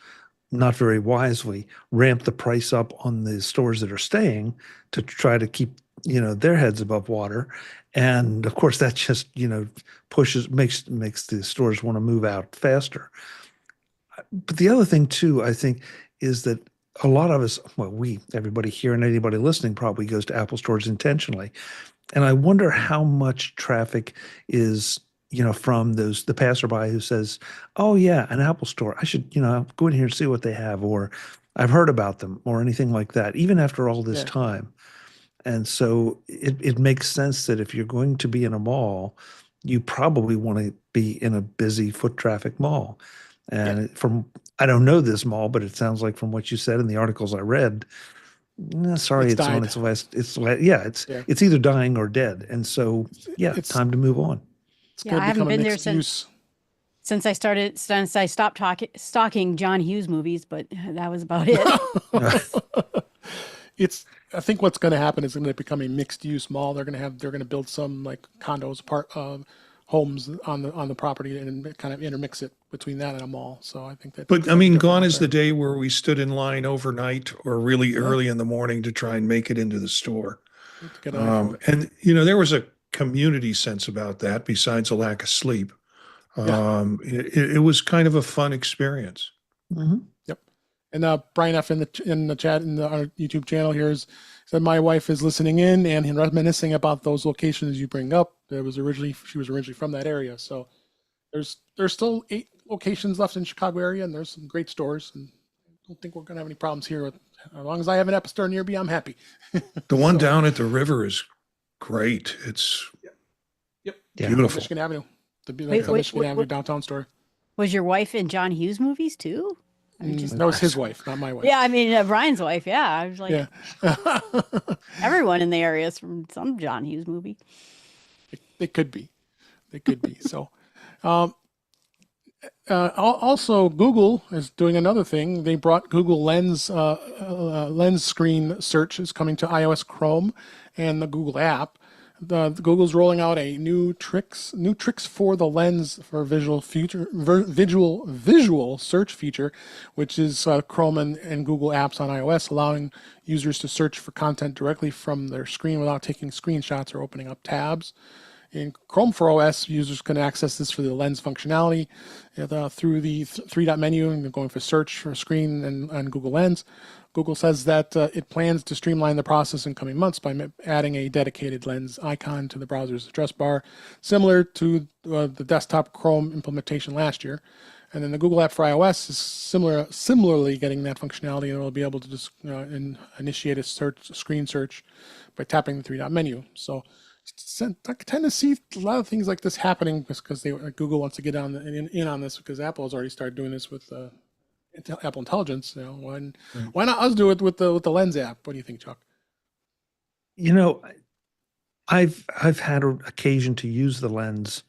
not very wisely, ramp the price up on the stores that are staying to try to keep their heads above water. And of course that just makes the stores want to move out faster. But the other thing too, I think, is that a lot of us, everybody here and anybody listening probably goes to Apple stores intentionally. And I wonder how much traffic is from the passerby who says, oh yeah, an Apple store, I should, go in here and see what they have, or I've heard about them, or anything like that, even after all this time. And so it makes sense that if you're going to be in a mall, you probably want to be in a busy foot traffic mall. And I don't know this mall, but it sounds like from what you said in the articles I read, Sorry, It's it's on died. its last. Yeah, Yeah. it's either dying or dead, and so yeah, It's time to move on. it's Yeah, going I to haven't become a been there mixed use. since I stopped stalking John Hughes movies, but that was about it. It's I think what's going to happen is going to become a mixed use mall. They're going to build some like condos, homes on the property and kind of intermix it between that and a mall. So I think that But I something mean, different gone out is there. the day where we stood in line overnight or really Yeah. early in the morning to try and make it into the store. To get an iPhone. And there was a community sense about that besides a lack of sleep. Yeah. It was kind of a fun experience. Mhm. Yep. And Brian F in the chat in our YouTube channel here said my wife is listening in and reminiscing about those locations you bring up. She was originally from that area. So there's still 8 locations left in Chicago area, and there's some great stores. And I don't think we're gonna have any problems here. As long as I have an Apple Store near me, I'm happy. The one So, down at the river is great. It's yep, Yeah. beautiful. Michigan Avenue, Wait, wait, Michigan Avenue wait, downtown store. was your wife in John Hughes movies too? I'm just That was his wife, not my wife. Yeah, I mean Brian's wife. Yeah, I was like, Yeah. everyone in the area is from some John Hughes movie. They could be. They could be. So, also, Google is doing another thing. They brought Google Lens screen search is coming to iOS Chrome and the Google app. The Google's rolling out a new tricks for the Lens for visual search feature, which is Chrome and Google apps on iOS, allowing users to search for content directly from their screen without taking screenshots or opening up tabs. In Chrome for OS, users can access this for the Lens functionality through the three-dot menu and going for search for screen and Google Lens. Google says that it plans to streamline the process in coming months by adding a dedicated Lens icon to the browser's address bar, similar to the desktop Chrome implementation last year. And then the Google app for iOS is similarly getting that functionality, and it'll be able to just initiate a screen search by tapping the three-dot menu. So I tend to see a lot of things like this happening because Google wants to get in on this because Apple has already started doing this with Apple Intelligence. Why not us do it with the Lens app? What do you think, Chuck? I've had an occasion to use the Lens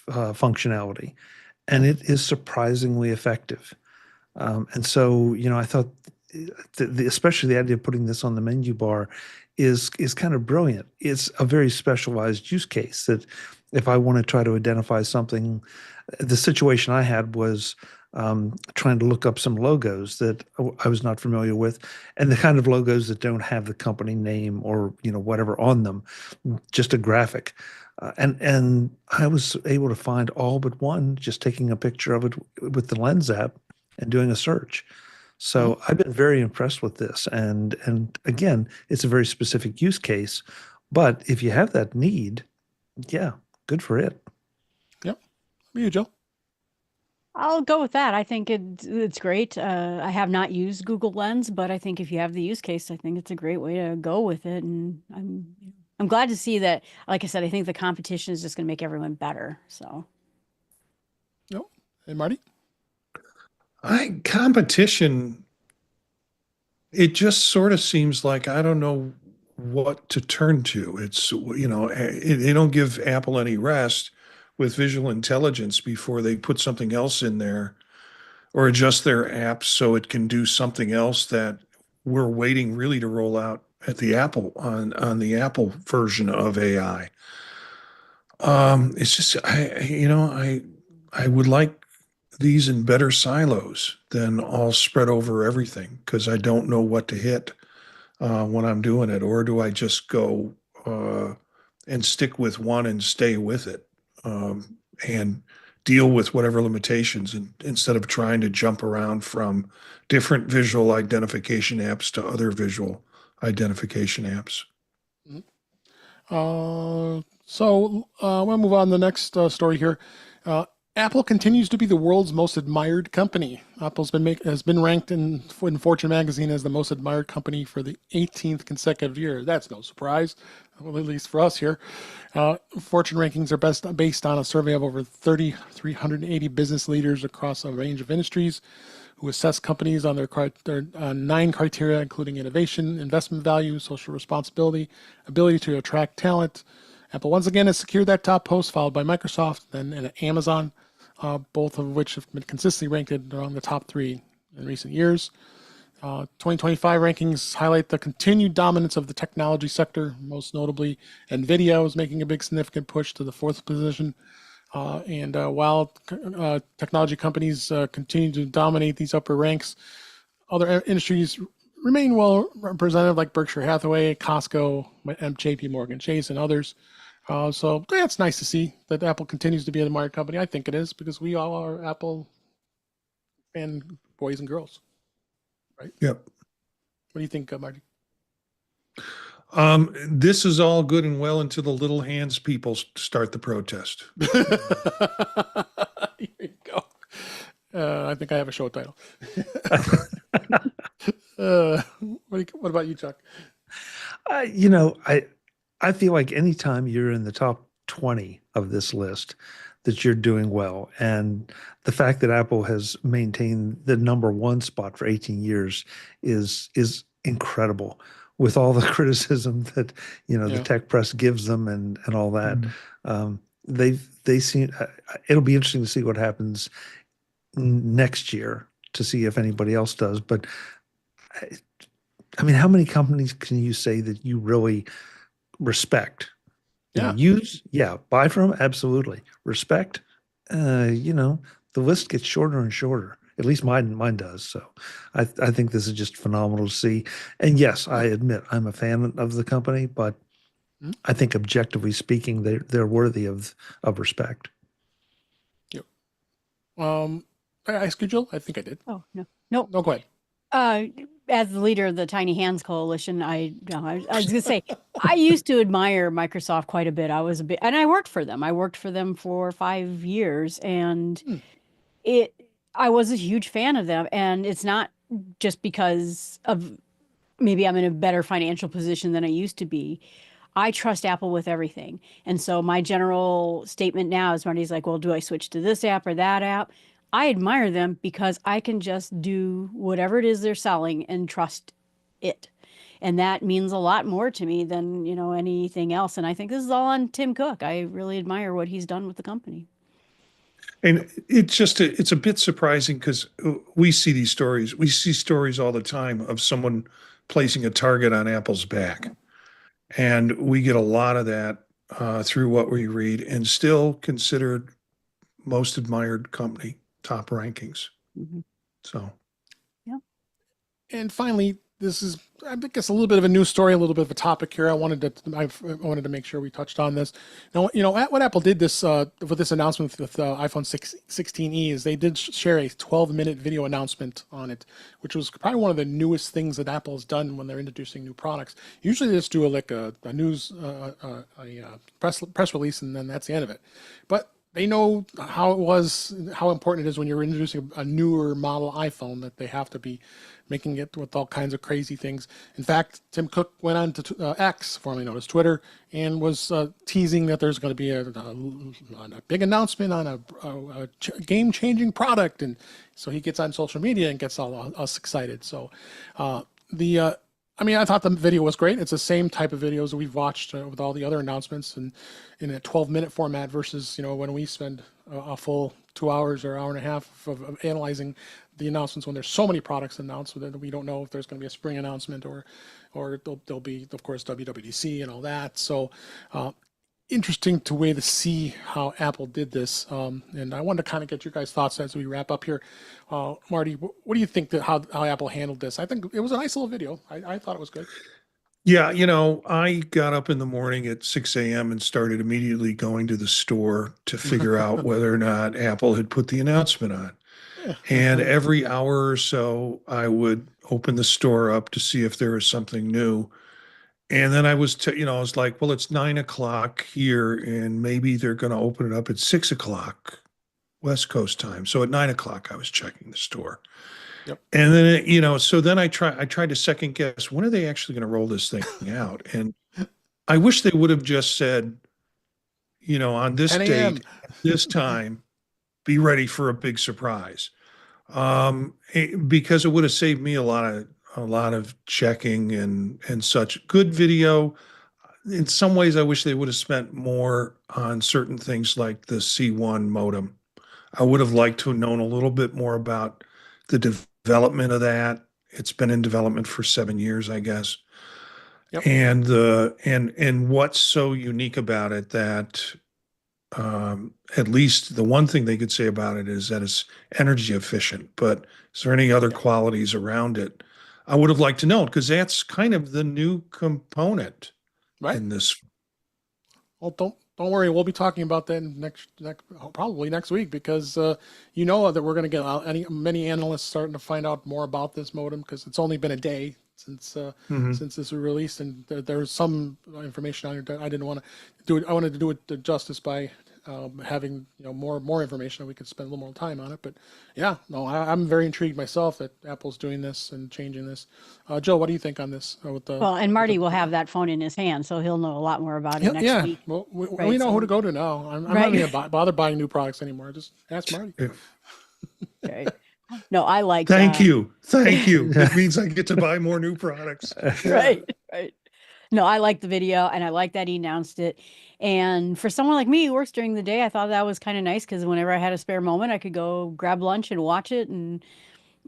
functionality, and it is surprisingly effective. And so, I thought, especially the idea of putting this on the menu bar is kind of brilliant. It's a very specialized use case that if I want to try to identify something, the situation I had was trying to look up some logos that I was not familiar with, and the kind of logos that don't have the company name or whatever on them, just a graphic. And I was able to find all but one just taking a picture of it with the Lens app and doing a search. So I've been very impressed with this. And again, it's a very specific use case. But if you have that need, yeah, good for it. Yep. What are you, Joe? I'll go with that. I think it's great. I have not used Google Lens, but I think if you have the use case, I think it's a great way to go with it. And I'm glad to see that. Like I said, I think the competition is just going to make everyone better. So. Yep. Hey, Marty. Competition, it just sort of seems like I don't know what to turn to. It's, they don't give Apple any rest with visual intelligence before they put something else in there or adjust their apps so it can do something else that we're waiting really to roll out at the Apple on the Apple version of AI. It's just I would like these in better silos than all spread over everything because I don't know what to hit when I'm doing it, or do I just go and stick with one and stay with it and deal with whatever limitations instead of trying to jump around from different visual identification apps to other visual identification apps. So I'm going to move on to the next story here. Apple continues to be the world's most admired company. Has been ranked in Fortune magazine as the most admired company for the 18th consecutive year. That's no surprise, well, at least for us here. Fortune rankings are based on a survey of over 380 business leaders across a range of industries who assess companies on their 9 criteria, including innovation, investment value, social responsibility, ability to attract talent. Apple once again has secured that top post, followed by Microsoft, and Amazon, both of which have been consistently ranked around the top 3 in recent years. 2025 rankings highlight the continued dominance of the technology sector, most notably NVIDIA is making a big significant push to the 4th position. While technology companies continue to dominate these upper ranks, other industries remain well represented, like Berkshire Hathaway, Costco, JP Morgan Chase, and others. So yeah, it's nice to see that Apple continues to be an admired company. I think it is, because we all are Apple fan boys and girls, right? Yep. What do you think, Marty? This is all good and well until the little hands people start the protest. Here you go. I think I have a show title. What about you, Chuck? You know, I feel like anytime you're in the top 20 of this list, that you're doing well. And the fact that Apple has maintained the number 1 spot for 18 years is incredible, with all the criticism that, you know, the tech press gives them and all that. They seem, it'll be interesting to see what happens next year, to see if anybody else does. But I mean, how many companies can you say that you really respect? You know, use, buy from, absolutely. Respect, you know, the list gets shorter and shorter. At least mine does. So I think this is just phenomenal to see. And yes, I admit I'm a fan of the company, but I think objectively speaking, they're worthy of respect. Yep. I asked you, Jill? I think I did. Oh, no. Nope. No, go ahead. As the leader of the Tiny Hands Coalition, I was going to say, I used to admire Microsoft quite a bit. And I worked for them. I worked for them for 5 years, and I was a huge fan of them. And it's not just because of maybe I'm in a better financial position than I used to be. I trust Apple with everything. And so my general statement now is, Marty's like, well, do I switch to this app or that app? I admire them because I can just do whatever it is they're selling and trust it. And that means a lot more to me than, you know, anything else. And I think this is all on Tim Cook. I really admire what he's done with the company. And it's a bit surprising, because we see these stories. We see stories all the time of someone placing a target on Apple's back. And we get a lot of that through what we read, and still considered most admired company, top rankings. So, yeah. And finally, this is, I guess, a little bit of a news story, a little bit of a topic here. I wanted to make sure we touched on this. Now, you know, what Apple did with this announcement with iPhone 16e is they did share a 12-minute video announcement on it, which was probably one of the newest things that Apple has done when they're introducing new products. Usually they just do a news press release, and then that's the end of it. But they know how important it is when you're introducing a newer model iPhone, that they have to be making it with all kinds of crazy things. In fact, Tim Cook went on to X, formerly known as Twitter, and was teasing that there's going to be a big announcement on a game-changing product. And so he gets on social media and gets all us excited. So I mean, I thought the video was great. It's the same type of videos we've watched with all the other announcements, and in a 12-minute format versus, you know, when we spend a full 2 hours or hour and a half of analyzing the announcements when there's so many products announced that we don't know if there's going to be a spring announcement or there'll be, of course, WWDC and all that. So interesting to see how Apple did this. And I wanted to kind of get your guys' thoughts as we wrap up here. Marty, what do you think that how Apple handled this? I think it was a nice little video. I thought it was good. Yeah, you know, I got up in the morning at 6 a.m. and started immediately going to the store to figure out whether or not Apple had put the announcement on. And every hour or so, I would open the store up to see if there was something new. And then I was like, well, it's 9 o'clock here, and maybe they're going to open it up at 6 o'clock. West Coast time. So at 9 o'clock, I was checking the store. Yep. And then, so then I tried to second guess, when are they actually going to roll this thing out? And I wish they would have just said, on this 10 a.m. date, this time, be ready for a big surprise. Because it would have saved me a lot of checking and such. Good video. In some ways, I wish they would have spent more on certain things like the C1 modem. I would have liked to have known a little bit more about the development of that. It's been in development for 7 years, I guess. Yep. And what's so unique about it that at least the one thing they could say about it is that it's energy efficient. But is there any other qualities around it? I would have liked to know, because that's kind of the new component in this. Well, don't worry. We'll be talking about that probably next week, because that we're going to get many analysts starting to find out more about this modem, because it's only been a day since this was released, and there's some information on here. I didn't want to do it. I wanted to do it justice by having more information, and we could spend a little more time on it. But yeah, no, I'm very intrigued myself that Apple's doing this and changing this. Joe, what do you think on this? Well, and Marty will have that phone in his hand, so he'll know a lot more about it next week. Well, we know who to go to now. I'm not going to bother buying new products anymore. Just ask Marty. Right. No, I like Thank you. It means I get to buy more new products. Right. No, I like the video, and I like that he announced it. And for someone like me who works during the day, I thought that was kind of nice, because whenever I had a spare moment, I could go grab lunch and watch it. And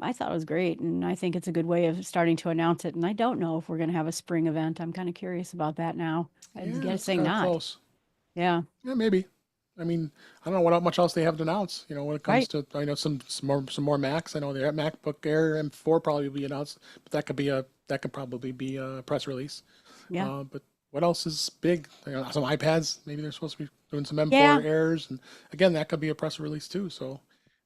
I thought it was great. And I think it's a good way of starting to announce it. And I don't know if we're going to have a spring event. I'm kind of curious about that now. I'm guessing not. Close. Yeah, maybe. I mean, I don't know what much else they have to announce. When it comes to, I know some more Macs. I know the MacBook Air M4 probably will be announced, but that could probably be a press release. Yeah. But what else is big? Some iPads. Maybe they're supposed to be doing some M4 Airs, and again, that could be a press release too. So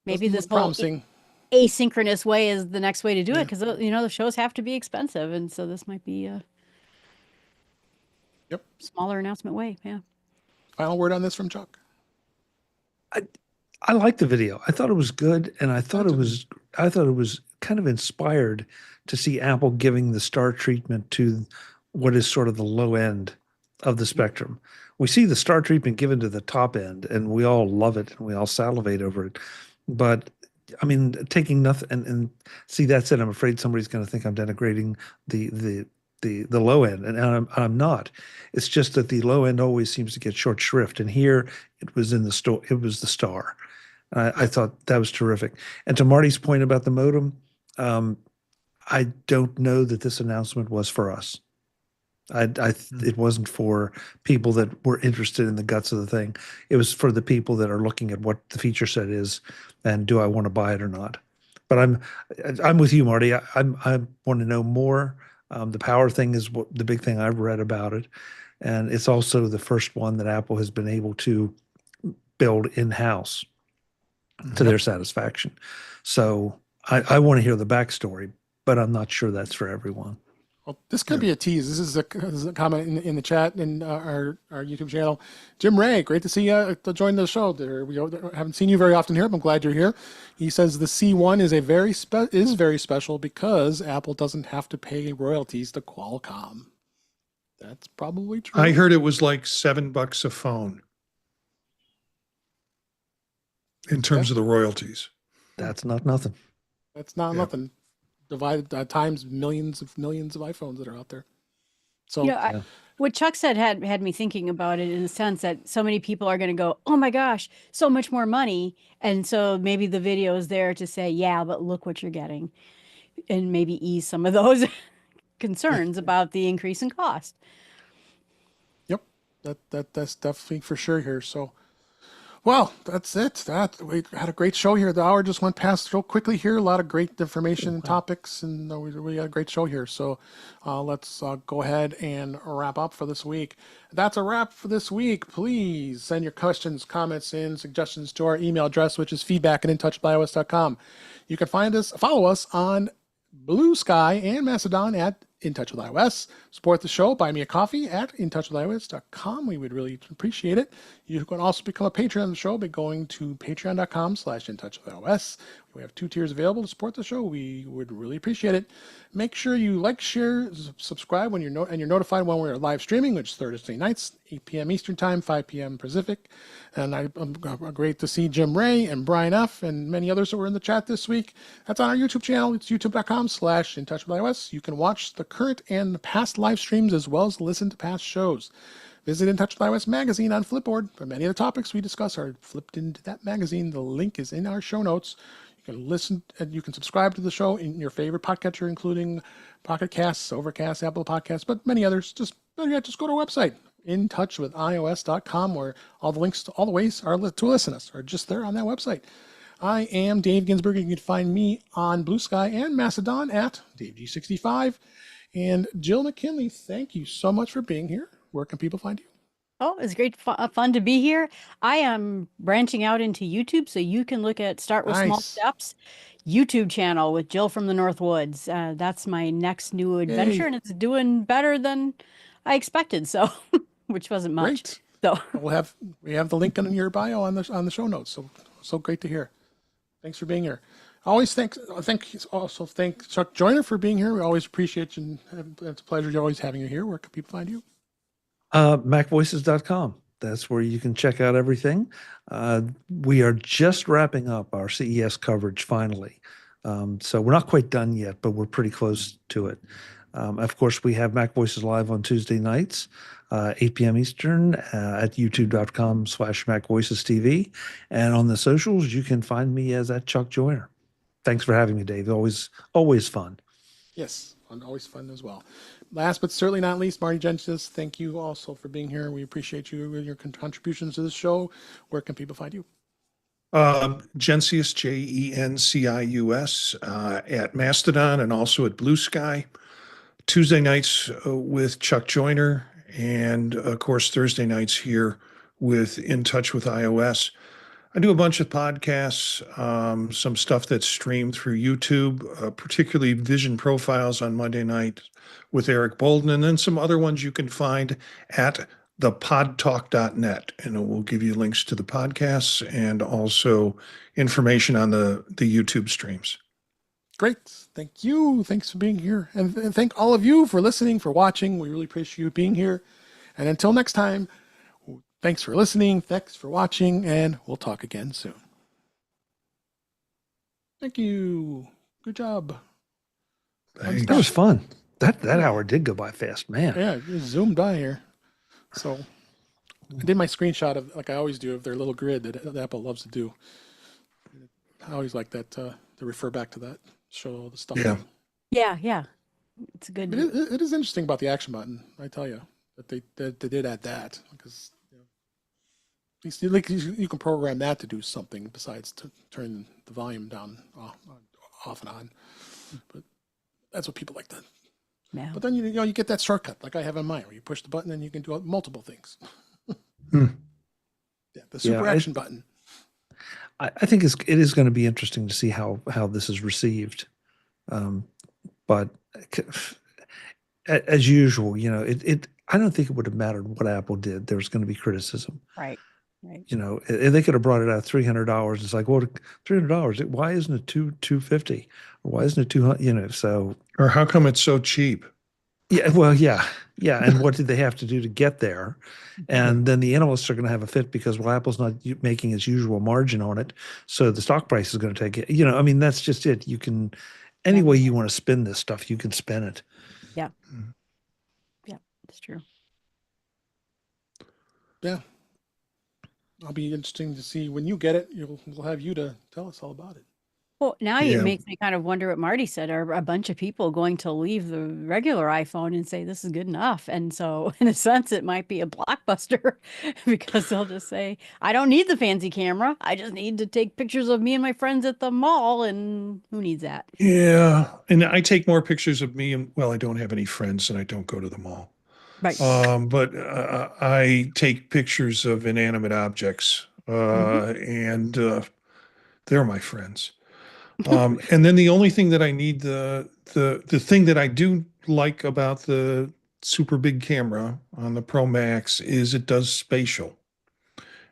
maybe this promising asynchronous way is the next way to do it, because the shows have to be expensive, and so this might be a smaller announcement way. Yeah. Final word on this from Chuck. I liked the video. I thought it was good, and I thought it was kind of inspired to see Apple giving the star treatment to what is sort of the low end of the spectrum. We see the star treatment given to the top end, and we all love it, and we all salivate over it. But I mean, taking nothing and see, that said, I'm afraid somebody's going to think I'm denigrating the low end, and I'm not. It's just that the low end always seems to get short shrift, and here it was in the store. It was the star. I thought that was terrific. And to Marty's point about the modem, I don't know that this announcement was for us. It wasn't for people that were interested in the guts of the thing. It was for the people that are looking at what the feature set is and do I want to buy it or not. But I'm with you, Marty. I want to know more. The power thing is the big thing I've read about it, and it's also the first one that Apple has been able to build in-house to their satisfaction. So I want to hear the backstory, but I'm not sure that's for everyone. Well, this could be a tease. This is a comment in the chat in our YouTube channel. Jim Ray, great to see you to join the show. We haven't seen you very often here, but I'm glad you're here. He says the C1 is very special because Apple doesn't have to pay royalties to Qualcomm. That's probably true. I heard it was like $7 a phone in terms of the royalties. That's not nothing. That's not nothing. Divided times millions of iPhones that are out there. So what Chuck said had me thinking about it, in the sense that so many people are going to go, oh my gosh, so much more money. And so maybe the video is there to say, yeah, but look what you're getting, and maybe ease some of those concerns about the increase in cost. Yep. That's definitely for sure here. So, well, that's it. We had a great show here. The hour just went past so quickly here. A lot of great information and topics, and we had a great show here. So let's go ahead and wrap up for this week. That's a wrap for this week. Please send your questions, comments, and suggestions to our email address, which is feedback@intouchedbyios.com. You can follow us on Blue Sky and Mastodon at @InTouchWithIOS. Support the show. Buy me a coffee at InTouchWithIOS.com. We would really appreciate it. You can also become a patron of the show by going to patreon.com/InTouchWithIOS. We have 2 tiers available to support the show. We would really appreciate it. Make sure you like, share, subscribe when you're notified when we're live streaming, which is Thursday nights, 8 p.m. Eastern Time, 5 p.m. Pacific. And I'm great to see Jim Ray and Brian F. and many others that were in the chat this week. That's on our YouTube channel. It's youtube.com/InTouchWithIOS. You can watch the current and the past live streams as well as listen to past shows. Visit In Touch with iOS magazine on Flipboard. For many of the topics we discuss are flipped into that magazine. The link is in our show notes. You can listen and you can subscribe to the show in your favorite podcatcher, including Pocket Casts, Overcast, Apple Podcasts, but many others. Just go to our website, intouchwithios.com, where all the links to all the ways to listen to us are just there on that website. I am Dave Ginsburg. You can find me on Blue Sky and Mastodon at DaveG65. And Jill McKinley, thank you so much for being here. Where can people find you? Oh, it's great fun to be here. I am branching out into YouTube, so you can look at Start with Small Nice. Steps YouTube channel with Jill from the North Woods. That's my next new adventure, Yay. and it's doing better than I expected, so which wasn't much. Great. So We have the link in your bio on the show notes. So great to hear. Thanks for being here. Always thank Chuck Joyner for being here. We always appreciate you, and it's a pleasure always having you here. Where can people find you? MacVoices.com. That's where you can check out everything. We are just wrapping up our CES coverage finally. So we're not quite done yet, but we're pretty close to it. Of course, we have Mac Voices Live on Tuesday nights, 8 p.m. Eastern at youtube.com/MacVoicesTV. And on the socials, you can find me as at Chuck Joyner. Thanks for having me, Dave. Always fun. Yes, always fun as well. Last but certainly not least, Marty Genesis, thank you also for being here. We appreciate you and your contributions to the show. Where can people find you? Gencius, Jencius, at Mastodon and also at Blue Sky. Tuesday nights with Chuck Joyner, and of course Thursday nights here with In Touch with iOS. I do a bunch of podcasts, some stuff that's streamed through YouTube, particularly Vision Profiles on Monday night with Eric Bolden, and then some other ones you can find at thepodtalk.net, and it will give you links to the podcasts and also information on the YouTube streams. Great. Thank you. Thanks for being here. And thank all of you for listening, for watching. We really appreciate you being here. And until next time, thanks for listening. Thanks for watching. And we'll talk again soon. Thank you. Good job. Thanks. That was fun. That hour did go by fast, man. Yeah, you zoomed by here. So I did my screenshot of, like I always do, of their little grid that Apple loves to do. I always like that to refer back to that, show all the stuff. yeah, it's a good. It is interesting about the action button. I tell you that they did add that, because at least you can program that to do something besides to turn the volume down, off and on. But that's what people like to. Yeah. But then you get that shortcut like I have on mine, where you push the button and you can do multiple things. Yeah, the super action button. I think it is going to be interesting to see how this is received. But as usual, I don't think it would have mattered what Apple did. There's going to be criticism. Right. They could have brought it out $300. It's like, well, $300. Why isn't it $250? Or why isn't it $200? So. Or how come it's so cheap? Yeah. Well, yeah. And what did they have to do to get there? And then the analysts are going to have a fit because, well, Apple's not making its usual margin on it, so the stock price is going to take it. That's just it. You can, any way you want to spin this stuff, you can spin it. Yeah. Yeah, that's true. Yeah. I'll be interesting to see when you get it. We'll have you to tell us all about it. Well, now it makes me kind of wonder what Marty said. Are a bunch of people going to leave the regular iPhone and say this is good enough? And so, in a sense, it might be a blockbuster because they'll just say, I don't need the fancy camera. I just need to take pictures of me and my friends at the mall. And who needs that? Yeah. And I take more pictures of me, and well, I don't have any friends and I don't go to the mall. Right. But I take pictures of inanimate objects, and they're my friends. And then the only thing that I need, the thing that I do like about the super big camera on the Pro Max is it does spatial.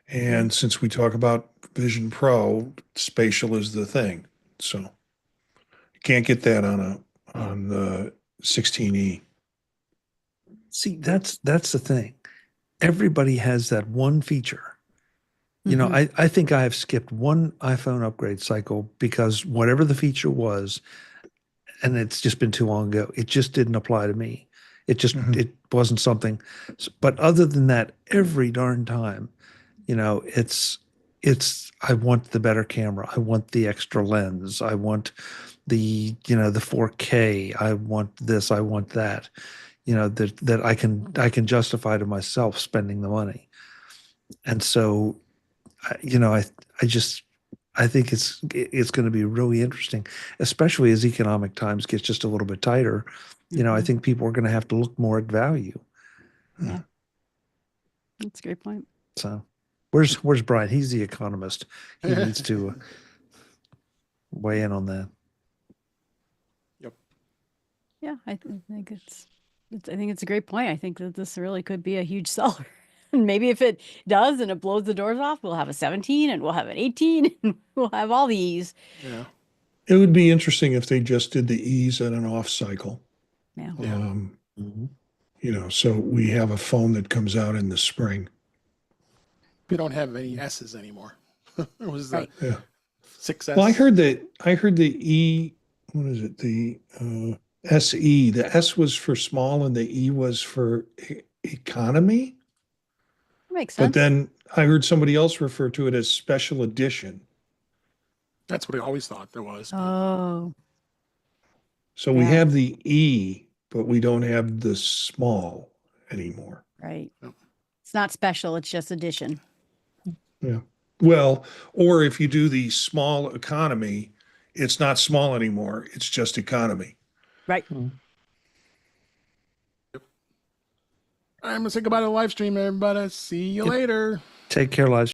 And since we talk about Vision Pro, spatial is the thing. So you can't get that on the 16E. See, that's the thing. Everybody has that one feature. You know, I think I have skipped one iPhone upgrade cycle because whatever the feature was, and it's just been too long ago, it just didn't apply to me. It wasn't something. But other than that, every darn time, you know, I want the better camera. I want the extra lens. I want the 4K. I want this. I want that. You know, that I can justify to myself spending the money. And so, I think it's going to be really interesting, especially as economic times get just a little bit tighter. You know, I think people are going to have to look more at value. Yeah, that's a great point. So, where's Brian? He's the economist. He needs to weigh in on that. Yep. Yeah, I think I think it's a great point. I think that this really could be a huge seller. And maybe if it does and it blows the doors off, we'll have a 17 and we'll have an 18 and we'll have all these. Yeah. It would be interesting if they just did the E's at an off cycle. Yeah. You know, so we have a phone that comes out in the spring. We don't have any S's anymore. It was the Yeah. 6S. Well, I heard the E, what is it? The SE. The S was for small and the E was for economy. Makes sense. But then I heard somebody else refer to it as special edition. That's what I always thought there was. Oh, So we Yeah. have the E, but we don't have the small anymore. right. Yep. It's not special. It's just addition. Yeah. Well, or if you do the small economy, it's not small anymore. It's just economy. Right. I'm going to say goodbye to the live stream, everybody. See you later. Take care, live